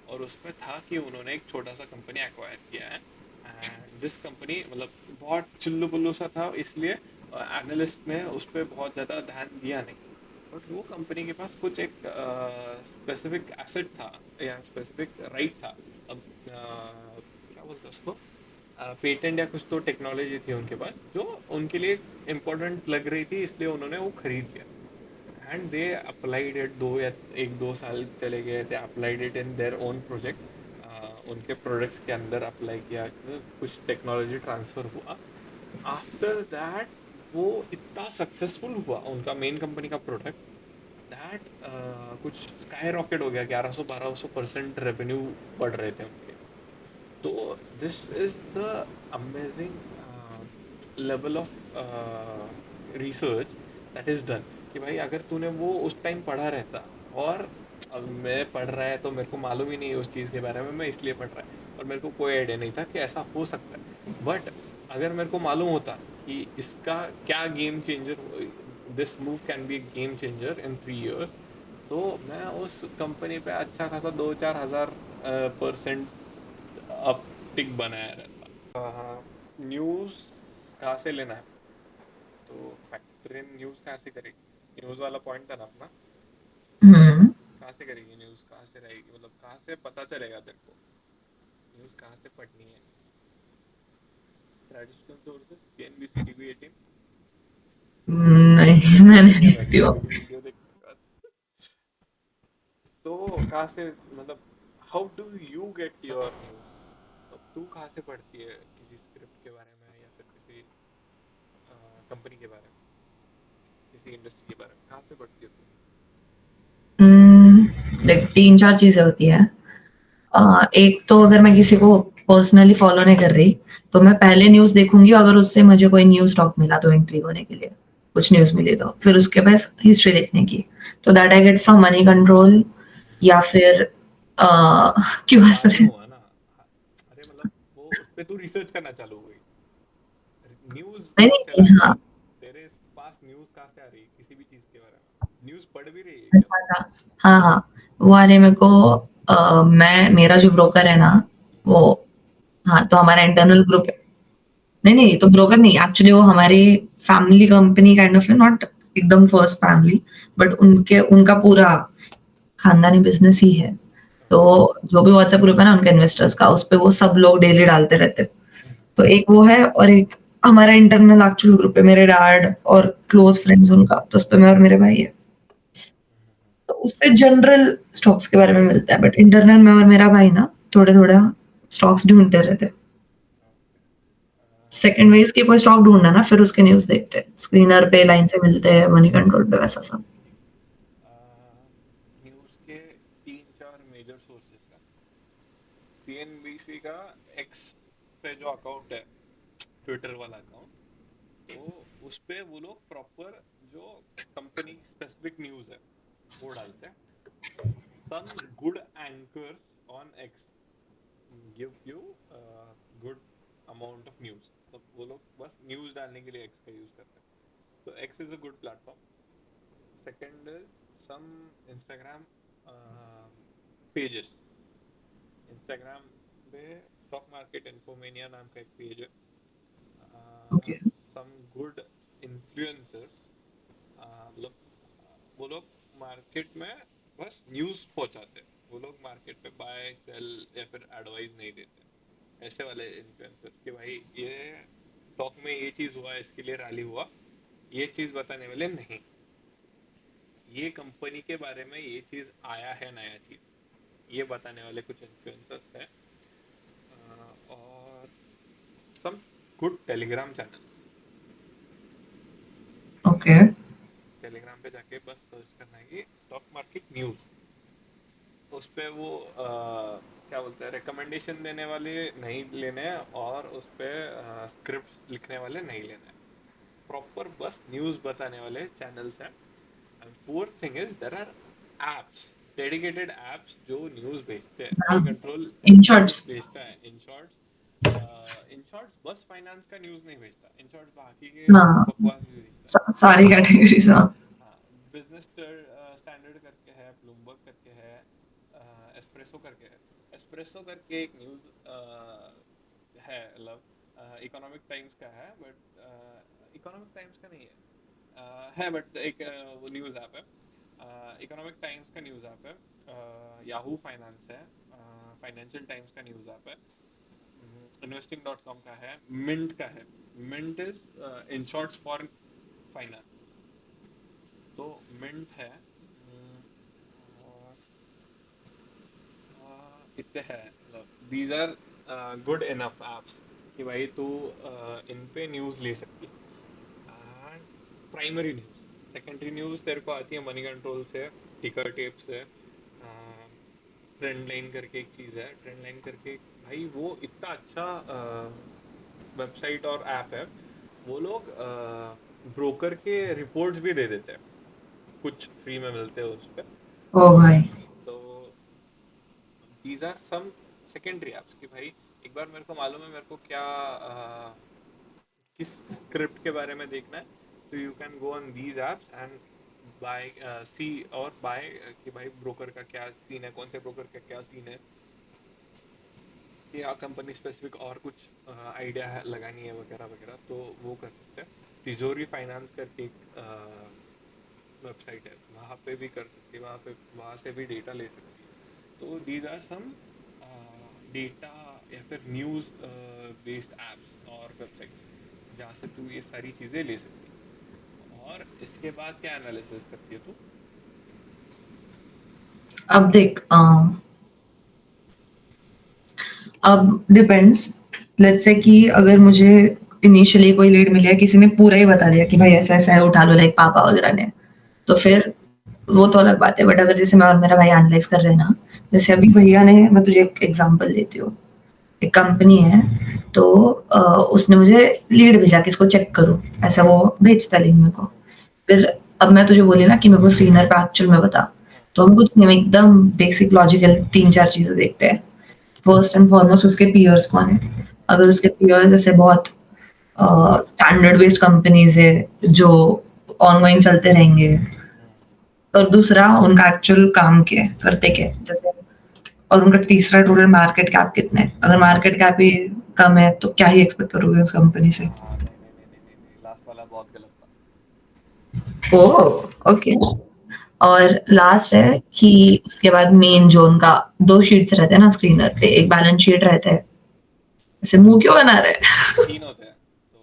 [SPEAKER 2] और उसमें था कि उन्होंने एक छोटा सा कंपनी एक्वायर किया है, एंड दिस कंपनी मतलब बहुत चुल्लू बुल्लू सा था, इसलिए एनालिस्ट ने उस पर बहुत ज़्यादा ध्यान दिया नहीं। बट वो कंपनी के पास कुछ एक स्पेसिफिक एसेट था या स्पेसिफिक राइट था। अब क्या बोलते हैं उसको, पेटेंट या कुछ तो टेक्नोलॉजी थी उनके पास जो उनके लिए इम्पोर्टेंट लग रही थी, इसलिए उन्होंने वो खरीद लिया। एंड दे अप्लाइड इट, 1-2 साल चले गए, they applied it in their own project. उनके प्रोडक्ट्स के अंदर अप्लाई किया, कुछ टेक्नोलॉजी ट्रांसफर हुआ। आफ्टर दैट वो इतना सक्सेसफुल हुआ उनका मेन कंपनी का प्रोडक्ट, दैट कुछ स्काई रॉकेट हो गया, 1100-1200% रेवेन्यू बढ़ रहे थे उनके। तो this is the amazing level of research that is done. कि भाई अगर तूने वो उस टाइम पढ़ा रहता, और अब मैं पढ़ रहा है तो मेरे को मालूम ही नहीं उस चीज़ के बारे में, मैं इसलिए पढ़ रहा है और मेरे को कोई आइडिया नहीं था कि ऐसा हो सकता है। बट अगर मेरे को मालूम होता कि इसका क्या game changer, this move can be game changer in 3 years, तो मैं उस कंपनी पे अच्छा खासा 2-4 हज़ार% अपटिक बनाया रहता। न्यूज़ कहाँ से लेना है, तो फैक्टर इन न्यूज़ कहाँ से करेगी, न्यूज़ वाला पॉइंट था ना अपना।
[SPEAKER 1] हम्म।
[SPEAKER 2] कहाँ से करेगी न्यूज़, कहाँ से रहेगी, मतलब कहाँ से पता चलेगा तेरे को न्यूज़ कहाँ से पढ़नी है। Traditional sources, CNBC, TV18।
[SPEAKER 1] नहीं,
[SPEAKER 2] देखी
[SPEAKER 1] मैं
[SPEAKER 2] है,
[SPEAKER 1] नहीं
[SPEAKER 2] देखी है,
[SPEAKER 1] देखती
[SPEAKER 2] मैंने
[SPEAKER 1] हूँ।
[SPEAKER 2] तेरी वीडियो देखने के बाद। तो कहाँ से, मतलब how do you get your news, तो तू कहाँ से पढ़ती है किसी स्क्रिप्ट के बारे में या फिर किसी कंपनी के बारे में, किसी इंडस्ट्री के बारे में, कहाँ से पढ़ती है तू।
[SPEAKER 1] देख, तीन चार चीजें होती है। एक तो अगर मैं किसी को पर्सनली फॉलो नहीं कर रही, तो मैं पहले न्यूज देखूंगी, अगर उससे मुझे कोई न्यूज टॉक मिला तो एंट्री होने के लिए कुछ न्यूज मिली, तो फिर उसके बाद हिस्ट्री देखने की। तो that I get from money control, या फिर क्यों हंस रहे
[SPEAKER 2] मालूम
[SPEAKER 1] हैं?
[SPEAKER 2] हुआ ना। अरे मतलब वो उस पे तू रिसर्च करना चालू हो गई। न्यूज़
[SPEAKER 1] नहीं
[SPEAKER 2] कहाँ से
[SPEAKER 1] नहीं,
[SPEAKER 2] ला रही
[SPEAKER 1] हाँ।
[SPEAKER 2] है, तेरे पास न्यूज़ कहाँ से आ रही है किसी भी चीज़ के बारे में, न्यूज़ पढ़ भी रही है क्या
[SPEAKER 1] अच्छा
[SPEAKER 2] तू।
[SPEAKER 1] अच्छा। हाँ हाँ। वो वाले मेरे को, मैं, मेरा जो ब्रोकर है ना, वो हाँ, तो हमारा इंटरनल ग्रुप है। नहीं, तो ब्रोकर नहीं, एक्चुअली वो हमारी फैमिली कंपनी काइंड ऑफ है, नॉट एकदम फर्स्ट फैमिली, बट उनके उनका पूरा खानदानी बिज़नेस ही है। तो
[SPEAKER 2] ओके।
[SPEAKER 1] जो भी व्हाट्सएप ग्रुप है ना उनके इन्वेस्टर्स का, उसपे वो सब लोग डेली डालते रहते हैं।
[SPEAKER 2] हम्म,
[SPEAKER 1] तो एक वो है और एक हमारा इंटरनल एक्चुअल ग्रुप है, मेरे डैड और क्लोज़ फ्रेंड्स उनका, तो उसपे मैं और मेरे भाई है।
[SPEAKER 2] हम्म,
[SPEAKER 1] तो उससे जनरल स्टॉक्स के बारे में मिलता है, बट इंटरनल मैं और मेरा भाई ना थोड़ा-थोड़ा स्टॉक्स ढूँढते रहते हैं।
[SPEAKER 2] ओके।
[SPEAKER 1] सेकंड वेज के कोई स्टॉक ढूँढना ना, फिर उसके न्यूज़ देखते हैं। स्क्रीनर पे लाइन से मिलते हैं, मनी कंट्रोल पे वैसा सब।
[SPEAKER 2] न्यूज़ के तीन चार मेजर सोर्सेस हैं। सीएनबीसी का एक्स पे जो अकाउंट है, ट्विटर वाला अकाउंट, तो उस पे वो लोग प्रॉपर जो कंपनी स्पेसिफिक न्यूज़ है वो डालते हैं। some good anchors on X give you good amount of news. मतलब वो लोग बस न्यूज़ डालने के लिए X का यूज़ करते हैं, तो X is a good platform. Second is some Instagram pages. Instagram पे स्टॉक मार्केट इन्फोमेनिया नाम का एक पेज है।
[SPEAKER 1] ओके,
[SPEAKER 2] सम गुड इन्फ्लुएंसर्स, मतलब वो लोग मार्केट में बस न्यूज़ पहुंचाते हैं। वो लोग मार्केट पे बाय सेल या फिर एडवाइस नहीं देते। ऐसे वाले इन्फ्लुएंसर कि भाई ये स्टॉक में ये चीज़ हुआ, इसके लिए रैली हुआ, ये चीज़ बताने वाले नहीं। ये कंपनी के बारे में ये चीज़ आया है, नया चीज़, ये बताने वाले कुछ इन्फ्लुएंसर्स हैं। और some good Telegram channels.
[SPEAKER 1] Okay,
[SPEAKER 2] Telegram पे जाके बस सर्च करना है कि स्टॉक मार्केट न्यूज़। उस पे वो क्या बोलते हैं, रिकमेंडेशन देने वाले नहीं लेने हैं, और उस पे स्क्रिप्ट्स लिखने वाले नहीं लेने हैं। प्रॉपर बस न्यूज़ बताने वाले चैनल्स हैं। And fourth thing is there are apps, dedicated apps जो न्यूज़ भेजते हैं। मनी
[SPEAKER 1] हाँ,
[SPEAKER 2] कंट्रोल
[SPEAKER 1] इन
[SPEAKER 2] न्यूज़
[SPEAKER 1] शॉर्ट्स।
[SPEAKER 2] भेजता है इन शॉर्ट्स। इन शॉर्ट्स बस फाइनेंस का न्यूज़ नहीं भेजता, इन शॉर्ट्स बाकी के
[SPEAKER 1] हाँ,
[SPEAKER 2] बकवास भी भेजता है।
[SPEAKER 1] सारी कैटेगरीज। हाँ।
[SPEAKER 2] हाँ, बिजनेस स्टैंडर्ड करके है, ब्लूमबर्ग करके है, एस्प्रेसो करके है। एस्प्रेसो करके एक न्यूज़ है, मतलब इकोनॉमिक टाइम्स का है, बट इकोनॉमिक टाइम्स का नहीं है, है बट एक वो न्यूज़ ऐप है। इकोनॉमिक टाइम्स का न्यूज़ ऐप है। याहू फाइनेंस है, फाइनेंशियल टाइम्स का न्यूज़ ऐप है, इन्वेस्टिंग डॉट कॉम का है, मिंट का है। Mint is Inshorts for finance. तो मिंट है। और इतने हैं, मतलब these are good enough apps कि भाई तू इन पे न्यूज़ ले सकती है। And primary news, secondary news तेरे को आती है मनी कंट्रोल से, टिकर टेप से, ट्रेंड लाइन करके एक चीज़ है, ट्रेंड लाइन करके। भाई वो इतना अच्छा वेबसाइट और ऐप है। वो लोग ब्रोकर के रिपोर्ट्स भी दे देते हैं, कुछ फ्री में मिलते हैं उस पर।
[SPEAKER 1] ओ भाई।
[SPEAKER 2] तो these are some secondary apps कि भाई एक बार मेरे को मालूम है मेरे को क्या किस स्क्रिप्ट के बारे में देखना है, तो you can go on these apps and buy see और बाय कि भाई ब्रोकर का क्या सीन है, कौन से ब्रोकर का क्या सीन है, या कंपनी स्पेसिफिक और कुछ आइडिया लगानी है वगैरह वगैरह, तो वो कर सकते हैं। तिजोरी फाइनेंस करके एक वेबसाइट है, वहाँ पे भी कर सकती है, वहाँ पे वहाँ से भी डेटा ले सकती है। तो दीज आर सम डेटा या फिर न्यूज़ बेस्ड एप्स और वेबसाइट्स जहाँ से तू ये सारी चीज़ें ले सकती है। और इसके बाद क्या एनालिसिस करती है तू?
[SPEAKER 1] अब देख, अब डिपेंड्स। लेट्स से कि अगर मुझे इनिशियली कोई लीड मिल गया, किसी ने पूरा ही बता दिया कि भाई ऐसा-ऐसा है, उठा लो, लाइक पापा वगैरह ने, तो फिर वो तो अलग बात है। बट अगर जैसे मैं और मेरा भाई एनालाइज़ कर रहे हैं ना, जैसे अभी भैया ने, मैं तुझे एक एग्ज़ाम्पल देती हूँ। एक कंपनी है, तो उसने मुझे लीड भेजा कि इसको चेक करो, ऐसा वो भेजता लिंक मेरे को। फिर अब मैं तुझे बोली ना कि मेरे को सीनियर पे एक्चुअल में बता, तो हम कुछ नहीं, हम एकदम बेसिक लॉजिकल 3-4 चीज़ें देखते हैं। फर्स्ट एंड फॉरमोस्ट उसके पीयर्स कौन है? अगर उसके पीयर्स ऐसे बहुत स्टैंडर्ड बेस्ड कंपनीज़ है, जो ऑनगोइंग चलते रहेंगे, और दूसरा उनका एक्चुअल काम क्या है, करते क्या है? जैसे और उनका तीसरा टोटल मार्केट कैप कितना है? अगर मार्केट कैप ही कम है तो क्या ही एक्सपेक्ट करोगे उस कंपनी से?
[SPEAKER 2] हाँ, नहीं नहीं नहीं नहीं नहीं नहीं, लास्ट वाला बहुत गलत था।
[SPEAKER 1] Oh okay. और लास्ट है कि उसके बाद मेन जो उनका दो शीट्स रहते हैं ना स्क्रीनर पे, एक बैलेंस शीट रहता है। ऐसे मुंह क्यों बना रहे हैं?
[SPEAKER 2] तीन होते हैं, तो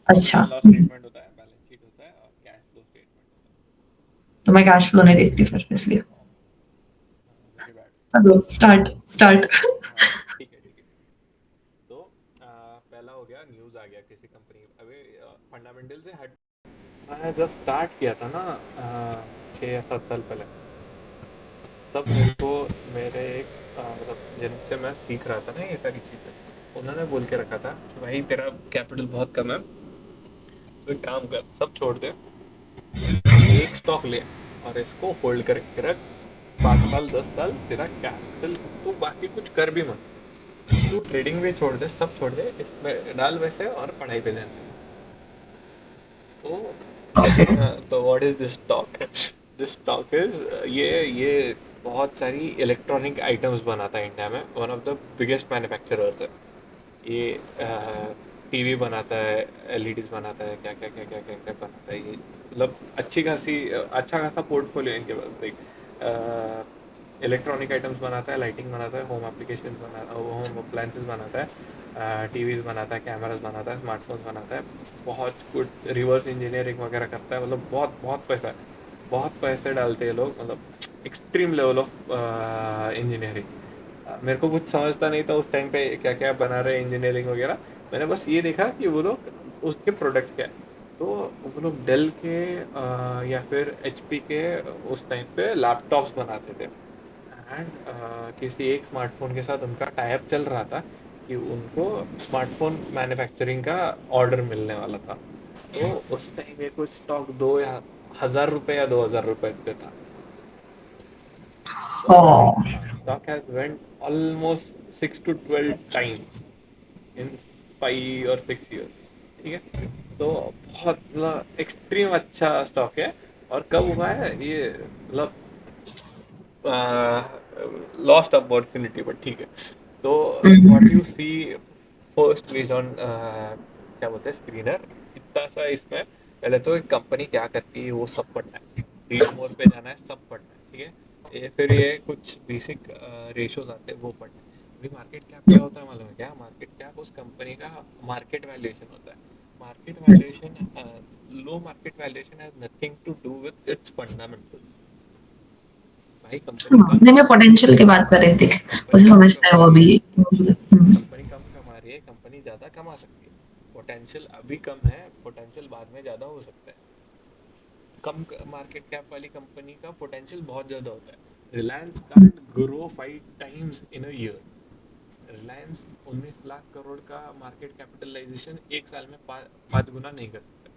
[SPEAKER 2] प्रॉफिट
[SPEAKER 1] अच्छा।
[SPEAKER 2] एंड लॉस स्टेटमेंट होता है, बैलेंस शीट होता है, और कैश फ्लो स्टेटमेंट होता
[SPEAKER 1] तो मैं कैश फ्लो नहीं देखती फिर इसलिए।
[SPEAKER 2] है। Very bad.
[SPEAKER 1] चलो स्टार्ट स्टार्ट।
[SPEAKER 2] हाँ, ठीक है ठीक है ठीक है। तो पहला हो गया, न्यूज़ आ गया किसी कंपनी, अबे फंडामेंटल से हट। मैं जब स्टार्ट किया था ना 6 या 7 साल पहले, तब मेरे को मेरे एक मतलब जिनसे मैं सीख रहा था ना ये सारी चीज़ें, उन्होंने बोल के रखा था कि भाई तेरा कैपिटल बहुत कम है, तो एक काम कर, सब छोड़ दे, एक स्टॉक ले और इसको होल्ड करके रख, 5 साल 10 साल तेरा कैपिटल, तू बाकी कुछ कर भी मत, तू ट्रेडिंग भी छोड़ दे, सब छोड़ दे, इसमें डाल वैसे और पढ़ाई पे ध्यान दे। तो
[SPEAKER 1] ओके।
[SPEAKER 2] तो what is this stock? This stock is, ये बहुत सारी इलेक्ट्रॉनिक आइटम्स बनाता है इंडिया में, one of the biggest manufacturers है ये। टीवी बनाता है, एलईडीज बनाता है, क्या क्या क्या क्या क्या क्या बनाता है ये, मतलब अच्छी खासी अच्छा खासा पोर्टफोलियो है इनके पास देख। इलेक्ट्रॉनिक आइटम्स बनाता है, लाइटिंग बनाता है, होम एप्लीकेशन बना, होम अप्लायंसेस बनाता है, टीवीज बनाता है, कैमराज बनाता है, स्मार्टफोन्स बनाता है, बहुत कुछ रिवर्स इंजीनियरिंग वगैरह करता है, मतलब बहुत बहुत पैसा है, बहुत पैसे डालते हैं लोग, मतलब एक्सट्रीम लेवल ऑफ इंजीनियरिंग। मेरे को कुछ समझता नहीं था उस टाइम पे क्या क्या बना रहे हैं इंजीनियरिंग वगैरह, मैंने बस ये देखा कि वो लोग उसके प्रोडक्ट क्या है। तो वो लोग डेल के या फिर एचपी के उस टाइम पे लैपटॉप्स बनाते थे, एंड किसी एक स्मार्टफोन के साथ उनका टाई अप चल रहा था कि उनको स्मार्टफोन मैन्युफैक्चरिंग का ऑर्डर मिलने वाला था। तो उस टाइम ये कुछ स्टॉक 2 या 1000 रुपये या 2000 रुपये पे था। स्टॉक
[SPEAKER 1] हाँ।
[SPEAKER 2] Stock has went almost 6 to 12 times in 5 or 6 years। ठीक है, तो बहुत मतलब एक्सट्रीम अच्छा स्टॉक है। और कब हुआ है ये, मतलब लॉस्ट अपॉर्चुनिटी, बट ठीक है। तो what you see first based on क्या बोलते हैं स्क्रीनर, इतना सा इसमें पहले तो एक कंपनी क्या करती है वो सब पढ़ना है, रीड मोर पे जाना है, सब पढ़ना है, ठीक है। ये फिर ये कुछ बेसिक रेशियोज आते हैं वो पढ़ना है। अभी मार्केट कैप क्या होता है मालूम है क्या? मार्केट कैप उस कंपनी का मार्केट वैल्यूएशन होता है। Market valuation, low market valuation has nothing to do with its fundamentals. भाई कंपनी कम
[SPEAKER 1] नहीं, मैं
[SPEAKER 2] कमा रही है,
[SPEAKER 1] पोटेंशियल की बात कर रही थी।
[SPEAKER 2] कंपनी
[SPEAKER 1] मुझे
[SPEAKER 2] कम
[SPEAKER 1] समझता है
[SPEAKER 2] कमा
[SPEAKER 1] वो
[SPEAKER 2] रही
[SPEAKER 1] अभी।
[SPEAKER 2] है,
[SPEAKER 1] हम्म।
[SPEAKER 2] कंपनी कम कमा रही है, कंपनी ज़्यादा कमा सकती है। पोटेंशियल अभी कम है, पोटेंशियल बाद में ज़्यादा हो सकता है। कम मार्केट कैप वाली कंपनी का पोटेंशियल बहुत ज़्यादा होता है। Reliance can't grow 5 times in a year. Reliance 19 lakh crore का मार्केट कैपिटलाइजेशन एक साल में 5 गुना नहीं कर सकता,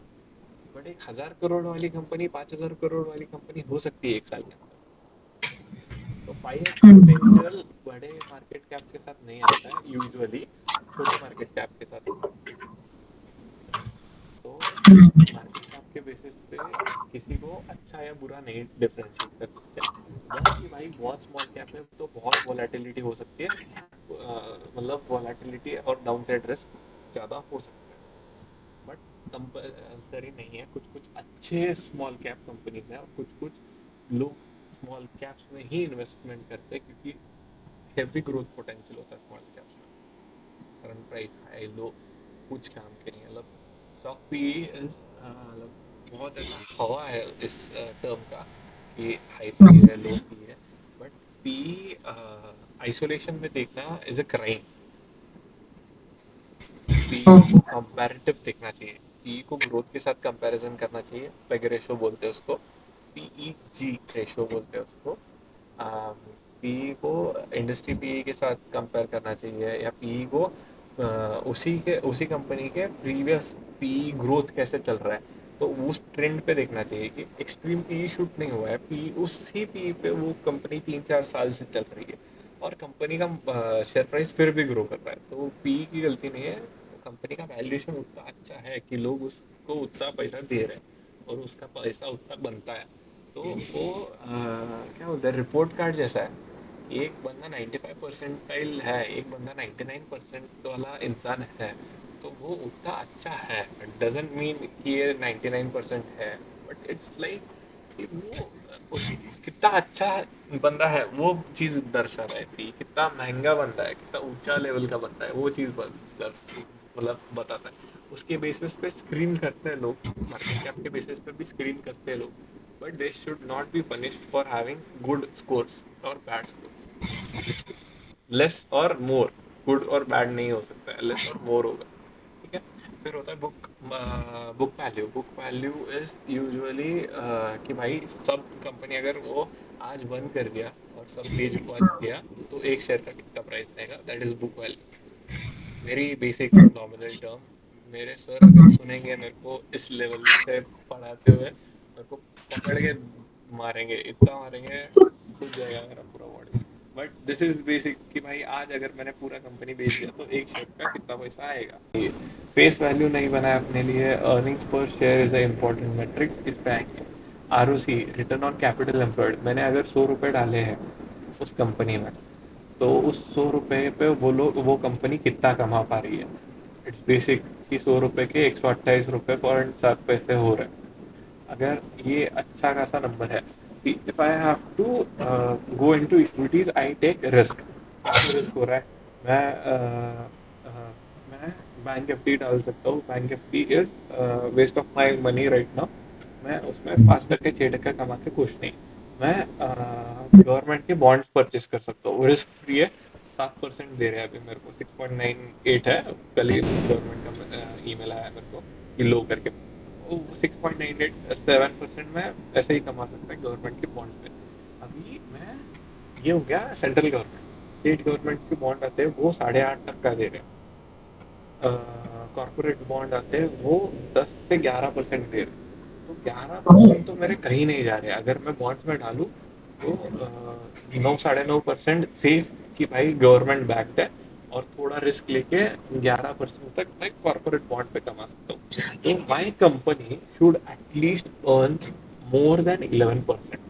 [SPEAKER 2] बट एक 1000 करोड़ वाली कंपनी, 5000 करोड़ वाली कंपनी हो सकती है एक साल के अंदर। तो 5x
[SPEAKER 1] हम्म।
[SPEAKER 2] पोटेंशियल बड़े मार्केट कैप के साथ नहीं आता है, यूजुअली छोटे मार्केट कैप के साथ आता है। तो मार्केट कैप के बेसिस पे किसी को अच्छा या बुरा नहीं डिफरेंशिएट कर सकते। बस कि भाई बहुत स्मॉल कैप है तो बहुत वोलेटिलिटी हो सकती है, मतलब वोलेटिलिटी और डाउनसाइड रिस्क ज़्यादा हो सकता है, बट कंपलसरी नहीं है। कुछ कुछ अच्छे स्मॉल कैप कंपनीज हैं, और कुछ कुछ लोग स्मॉल कैप्स में ही इन्वेस्टमेंट करते हैं, क्योंकि हेवी ग्रोथ पोटेंशियल होता है स्मॉल कैप्स में। करंट प्राइस हाई लो कुछ काम के नहीं, मतलब स्टॉक पी मतलब बहुत ऐसा हवा है इस टर्म का कि हाई पी है लो पी है, बट पी आइसोलेशन में देखना इज अ क्राइम। पी को कंपैरेटिव देखना चाहिए, पी को ग्रोथ के साथ कंपैरिजन करना चाहिए, पेग रेशो बोलते हैं उसको, पीईजी रेशो बोलते हैं उसको। पी को इंडस्ट्री पी के साथ कंपेयर करना चाहिए, या पी को उसी कंपनी के प्रीवियस पी ग्रोथ कैसे चल रहा है, तो उस ट्रेंड पे देखना चाहिए कि एक्सट्रीम पी शूट नहीं हुआ है, पी उसी पी पे वो कंपनी 3-4 साल से चल रही है, और कंपनी का शेयर प्राइस फिर भी ग्रो कर रहा है, तो पी की गलती नहीं है। कंपनी का वैल्यूएशन उतना अच्छा है कि लोग उसको उतना पैसा दे रहे हैं और उसका पैसा उतना बनता है। तो वो क्या बोलते हैं, रिपोर्ट कार्ड जैसा है। एक बंदा 95 परसेंटाइल है, एक बंदा 99 परसेंट वाला इंसान है, तो वो उतना अच्छा है। इट डजंट मीन कि ये 99% है, बट इट्स लाइक कि वो उस कितना अच्छा बंदा है वो चीज दर्शा रहा है कि कितना महंगा बंदा है, कितना ऊंचा लेवल का बंदा है, वो चीज मतलब बताता है। उसके बेसिस पे स्क्रीन करते हैं लोग, मार्केट कैप के बेसिस पे भी स्क्रीन करते हैं लोग, but they should not be punished for having good scores और बैड स्कोर। लेस और मोर, गुड और बैड नहीं हो सकता है, लेस और मोर होगा। ठीक है। फिर होता है book value. Book value is usually कि भाई सब कंपनी अगर वो आज बंद कर दिया और सब बेच बाच दिया, तो एक शेयर का कितना प्राइस आएगा, that is book value. Very basic nominal term. मेरे सर अगर सुनेंगे मेरे को इस लेवल से पढ़ाते हुए, मेरे को पकड़ के मारेंगे, इतना मारेंगे फूट जाएगा मेरा पूरा body. But this is basic कि भाई आज अगर मैंने पूरा कंपनी बेच दिया तो एक शेयर का कितना पैसा आएगा। फेस वैल्यू नहीं बनाया अपने लिए, earnings per share is a important metric, इस पे आएंगे। ROC, return on capital employed, मैंने अगर 100 रुपए डाले हैं उस कंपनी में, तो उस 100 रुपए पे वो कंपनी कितना कमा पा रही है। इट्स बेसिक कि 100 रुपए के 128 रुपए पॉइंट 7 पैसे हो रहे हैं। अगर ये अच्छा खासा नंबर है। If I have to go into equities, I take risk. क्या रिस्क हो रहा है? मैं मैं बैंक एफडी डाल सकता हूँ। Bank FD is waste of my money right now. मैं उसमें 5% 6% कमा के खुश नहीं। मैं गवर्नमेंट के बॉन्ड्स परचेज कर सकता हूँ, रिस्क फ्री है। 7% दे रहे हैं अभी मेरे को, 6.98 है। कल ही गवर्नमेंट का ईमेल आया मेरे को कि लो करके 6.98 7% में ऐसे ही कमा सकता है गवर्नमेंट के बॉन्ड पे। अभी मैं, ये हो गया सेंट्रल गवर्नमेंट। स्टेट गवर्नमेंट के बॉन्ड आते हैं वो 8.5% दे रहे हैं। कॉर्पोरेट बॉन्ड आते हैं वो 10 से 11% दे रहे हैं। तो 11% तो मेरे कहीं नहीं जा रहे। अगर मैं बॉन्ड्स में डालूं तो 9 साढ़े 9% सेफ कि भाई गवर्नमेंट बैक्ड है, और थोड़ा रिस्क लेके 11% तक मैं कॉर्पोरेट बॉन्ड पे कमा सकता हूँ। तो my company should at least earn more than 11%।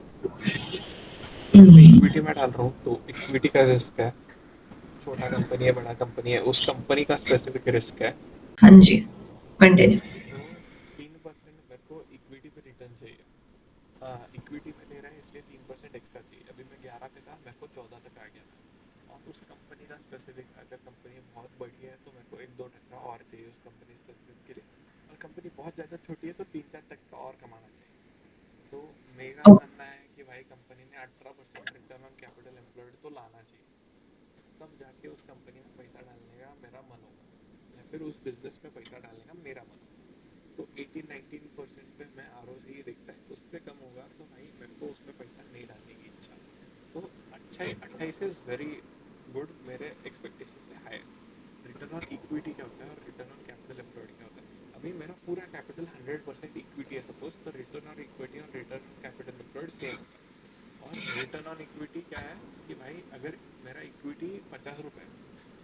[SPEAKER 2] क्योंकि मैं इक्विटी में डाल रहा हूँ, तो इक्विटी का रिस्क है। छोटा कंपनी है बड़ा कंपनी है, उस कंपनी का स्पेसिफिक रिस्क है।
[SPEAKER 1] हाँ जी, कंटिन्यू।
[SPEAKER 2] तो 3% मेरे को इक्विटी पे रिटर्न चाहिए। हाँ, इक्विटी में ले रहा है इसलिए 3% एक्स्ट्रा चाहिए। अभी मैं 11 पे था, मेरे को 14 तक आ गया था। और उस कंपनी का स्पेसिफिक, अगर कंपनी बहुत बड़ी है तो मेरे को 1-2% और चाहिए उस कंपनी स्पेसिफिक के लिए। और कंपनी बहुत ज़्यादा छोटी है तो 3-4% और कमाना चाहिए। तो मेरा मानना है कि भाई कंपनी ने 18% रिटर्न ऑन कैपिटल एम्प्लॉयड तो लाना चाहिए, तब जाके उस कंपनी में पैसा डालने का मेरा मन होगा, या फिर उस बिजनेस में पैसा डालने का मेरा मन होगा। तो 18-19% पे मैं आर ओ सी देखता है, उससे कम होगा तो भाई मेरे को उसमें पैसा नहीं डालने की इच्छा। तो अच्छा, 28 इज वेरी गुड, मेरे एक्सपेक्टेशन से हायर। रिटर्न ऑन इक्विटी क्या होता है और रिटर्न ऑन कैपिटल एम्प्लॉयड क्या होता है? अभी मेरा पूरा कैपिटल 100% इक्विटी है सपोज, तो रिटर्न ऑन इक्विटी और return on capital employed same होगा। और रिटर्न ऑन इक्विटी क्या है कि भाई अगर मेरा इक्विटी 50 रुपये है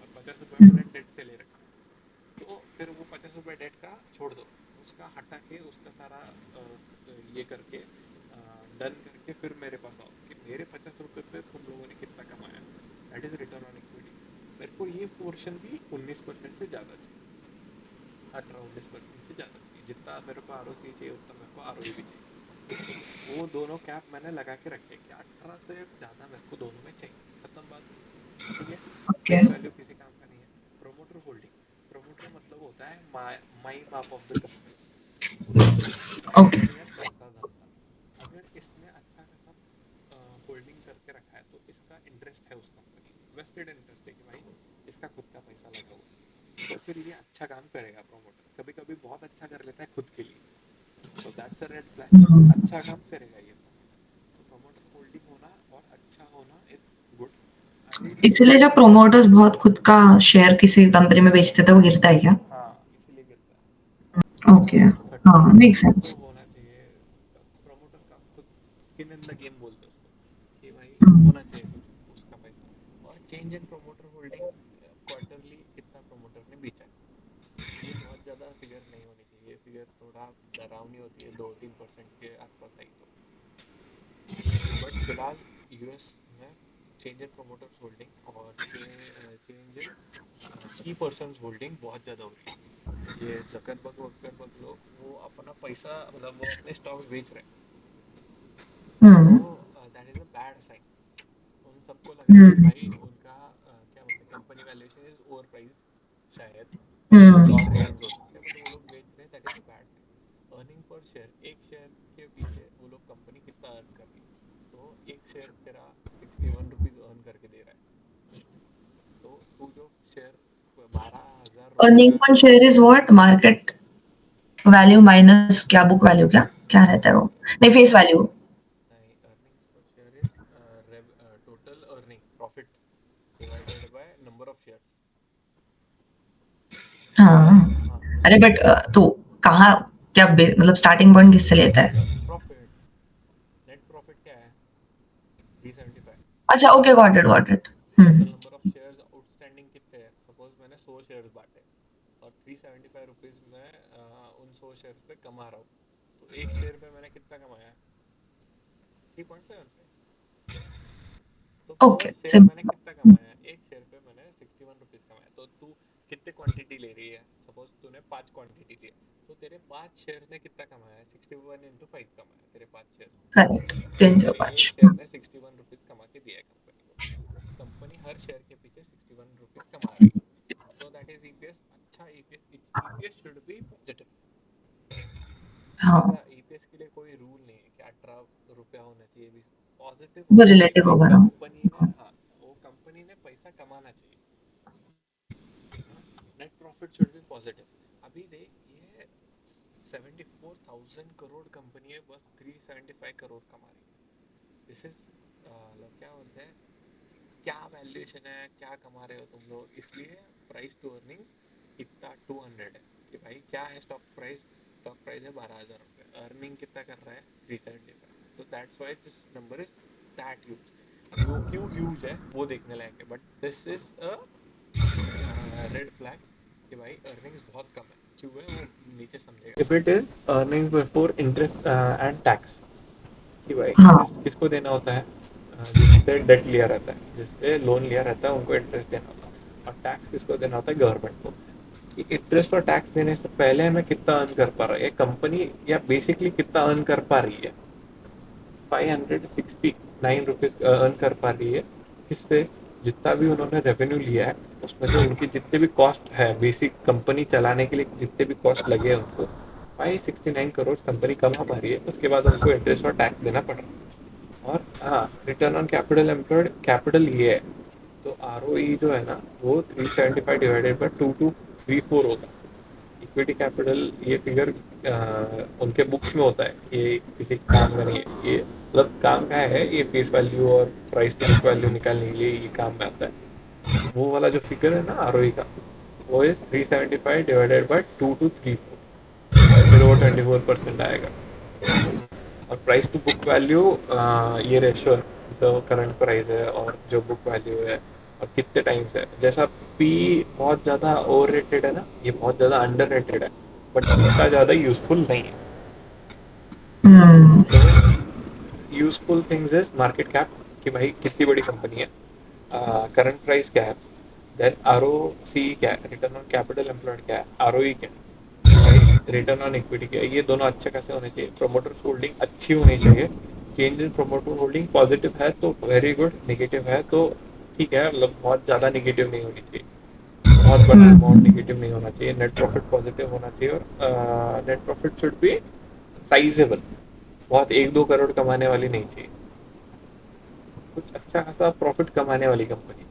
[SPEAKER 2] और 50 रुपये मैंने डेट से ले रखा, तो फिर वो 50 रुपये डेट का छोड़ दो, उसका हटा के उसका सारा ये करके डन करके फिर मेरे पास आओ कि मेरे 50 रुपये पे तुम लोगों ने कितना कमाया। That is return on equity. मेरे को ये पोर्शन भी 19% से ज़्यादा चाहिए, 18-19% से ज़्यादा चाहिए। जितना मेरे को आर ओ सी चाहिए उतना मेरे को आर ओ ई भी चाहिए। तो वो दोनों कैप मैंने लगा के रखे कि 18 से ज़्यादा मेरे को दोनों में चाहिए, खत्म बात। ठीक है।
[SPEAKER 1] ओके।
[SPEAKER 2] फेस वैल्यू किसी काम का नहीं है। प्रोमोटर होल्डिंग, प्रोमोटर मतलब होता है माई बाप of the company,
[SPEAKER 1] okay.
[SPEAKER 2] Company का करता धंधा। अगर इसने अच्छा खासा होल्डिंग करके रखा है तो इसका इंटरेस्ट है उस कंपनी में, वेस्टेड इंटरेस्ट है कि भाई इसका खुद का पैसा लगा हुआ है, तो फिर ये अच्छा काम करेगा। प्रोमोटर कभी कभी बहुत अच्छा कर लेता है खुद के लिए, तो that's a red flag, but अच्छा काम करेगा ये प्रोमोटर। तो प्रोमोटर होल्डिंग होना और अच्छा होना इज गुड। आई वुड
[SPEAKER 1] इसलिए जब प्रोमोटर्स बहुत खुद का शेयर किसी कंपनी में बेचते थे वो गिरता है क्या?
[SPEAKER 2] हाँ, इसीलिए गिरता है।
[SPEAKER 1] ओके।
[SPEAKER 2] तो थर्टी
[SPEAKER 1] हाँ,
[SPEAKER 2] थर्टी
[SPEAKER 1] मेक
[SPEAKER 2] परसेंट
[SPEAKER 1] सेंस।
[SPEAKER 2] तो होना चाहिए। प्रमोटर का खुद स्किन इन द गेम बोलते हैं उसको, कि भाई होना चाहिए कुछ उसका पैसा। और change in promoter holding, quarterly कितना प्रोमोटर ने बेचा है, ये बहुत ज़्यादा फिगर नहीं होनी चाहिए। ये फिगर थोड़ा डरावनी होती है, 2-3% के आसपास आई तो। बट फिलहाल यूएस में चेंज इन प्रोमोटर्स होल्डिंग और चेंज इन की पर्सन्स होल्डिंग बहुत ज़्यादा हो रही है। ये जकरबर्ग वकरबर्ग लोग वो अपना पैसा मतलब वो अपने स्टॉक्स बेच रहे हैं। तो
[SPEAKER 1] hmm.
[SPEAKER 2] That is a bad sign. उन सबको लग रहा है कि भाई उनका क्या बोलते हैं company valuation is over priced शायद, कुछ
[SPEAKER 1] हम्म।
[SPEAKER 2] और रीजंस हो सकते हैं, बट वो लोग बेच रहे हैं, that is a bad sign. Earning per share, एक शेयर के पीछे वो लोग कंपनी कितना अर्न कर रही है। तो एक शेयर तेरा 61 रुपीज अर्न करके दे रहा है, तो तू जो शेयर 12,000 रुपये
[SPEAKER 1] अर्निंग
[SPEAKER 2] का।
[SPEAKER 1] पर share is what? Market value minus क्या, बुक वैल्यू, क्या क्या रहता है वो? नहीं, फेस वैल्यू।
[SPEAKER 2] नहीं, earnings per share is total earning profit divided by number of shares.
[SPEAKER 1] हाँ।
[SPEAKER 2] हाँ,
[SPEAKER 1] अरे बट तो कहाँ, क्या मतलब स्टार्टिंग पॉइंट किससे लेता है?
[SPEAKER 2] प्रॉफिट, नेट प्रॉफिट क्या है? 375।
[SPEAKER 1] अच्छा, okay, got it, got it.
[SPEAKER 2] Total number of shares outstanding कितने हैं? सपोज मैंने 100 शेयर्स बांटे और 375 रुपीज में उन 100 शेयर्स पे कमा रहा हूँ, तो एक शेयर पे मैंने कितना कमाया? 3.75। तो पर
[SPEAKER 1] ओके,
[SPEAKER 2] शेयर मैंने कितना कमाया? एक शेयर पे मैंने 61 रुपीज कमाया। तो तू कितने क्वांटिटी ले रही है? सपोज तूने 5 क्वांटिटी ली है, तो तेरे 5 शेयर ने कितना कमाया? 61 into 5 कमाया तेरे 5 शेयर।
[SPEAKER 1] करेक्ट,
[SPEAKER 2] तो
[SPEAKER 1] तीन से
[SPEAKER 2] तेरे एक
[SPEAKER 1] पाँच
[SPEAKER 2] शेयर ने 61 रुपीज कमा के दिया है कंपनी को। तो कंपनी हर शेयर के पीछे 61 रुपीज कमा रही है। तो दैट इज ईपीएस। अच्छा, EPS, EPS should be positive.
[SPEAKER 1] हाँ,
[SPEAKER 2] ऐसा ईपीएस के लिए कोई रूल नहीं है कि 18 रुपया होना चाहिए, भी पॉजिटिव
[SPEAKER 1] वो
[SPEAKER 2] होना चाहिए।
[SPEAKER 1] रिलेटिव
[SPEAKER 2] भाई
[SPEAKER 1] होगा ना।
[SPEAKER 2] कंपनी ने, हाँ, वो कंपनी ने पैसा कमाना चाहिए, है ना। Net profit should be positive. अभी देख, ये 74,000 करोड़ कंपनी है, बस 375 करोड़ कमा रही है। दिस इज क्या बोलते हैं, क्या वैल्यूएशन है, क्या कमा रहे हो तुम लोग। इसलिए प्राइस टू अर्निंग्स इतना 200 है कि भाई क्या है स्टॉक प्राइस। स्टॉक प्राइस है 12,000 रुपये, अर्निंग कितना कर रहा है? 375। तो that's why this number is that huge. वो क्यों ह्यूज है वो देखने लायक है, but this is a red flag कि भाई अर्निंग्स बहुत कम है। क्यों है वो नीचे समझेगा। If it is earning before interest and tax, कि भाई
[SPEAKER 1] हाँ।
[SPEAKER 2] इंटरेस्ट किसको देना होता है? जिससे डेट लिया रहता है, जिससे लोन लिया रहता है, उनको इंटरेस्ट देना होता है। और टैक्स किसको देना होता है? गवर्नमेंट को। कि इंटरेस्ट और टैक्स देने से पहले हमें कितना अर्न कर पा रहा है कंपनी, या बेसिकली कितना अर्न कर पा रही है? 569 रुपीज अर्न कर पा रही है। किससे? जितना भी उन्होंने रेवेन्यू लिया है उसमें से उनकी जितने भी कॉस्ट है, बेसिक कंपनी चलाने के लिए जितने भी कॉस्ट लगे हैं उनको, 569 करोड़ कंपनी कमा पा रही है। उसके बाद उनको इंटरेस्ट और टैक्स देना पड़ रहा है। और हाँ, return on capital employed, capital ये है, तो आर जो है ना, वो 375 डिवाइडेड बाई 2234 होगा। इक्विटी कैपिटल, ये फिगर उनके बुक्स में होता है, ये किसी काम का नहीं है। ये मतलब काम का है, ये फेस वैल्यू और प्राइस टू बुक वैल्यू निकालने के लिए ये काम में आता है। वो वाला जो फिगर है ना आर का, वो इज 375 डिवाइडेड बाई 2234, फिर वो 24% आएगा। और प्राइस टू बुक वैल्यू, ये रेशियो है, जो करंट प्राइस है और जो बुक वैल्यू है, और कितने टाइम्स है। जैसा पी बहुत ज़्यादा ओवर रेटेड है ना, ये बहुत ज़्यादा अंडर रेटेड है, बट इतना ज़्यादा यूजफुल नहीं है।
[SPEAKER 1] हम्म।
[SPEAKER 2] तो useful things is market cap, कि भाई कितनी बड़ी कंपनी है, करंट प्राइस क्या है, देन आर ओ सी क्या है, रिटर्न ऑन कैपिटल एम्प्लॉयड क्या है, आर ओ क्या है, भाई रिटर्न ऑन इक्विटी क्या है। ये दोनों अच्छे खासे होने चाहिए। प्रोमोटर होल्डिंग अच्छी होनी चाहिए। Change in promoter holding positive है तो वेरी गुड, नेगेटिव है तो ठीक है, मतलब बहुत ज़्यादा नेगेटिव नहीं होनी चाहिए, बहुत बड़ा अमाउंट
[SPEAKER 1] हम्म।
[SPEAKER 2] नेगेटिव नहीं होना चाहिए। नेट प्रॉफिट पॉजिटिव होना चाहिए, और net profit should be sizeable, बहुत 1-2 करोड़ कमाने वाली नहीं चाहिए, कुछ अच्छा खासा प्रॉफिट कमाने वाली कंपनी।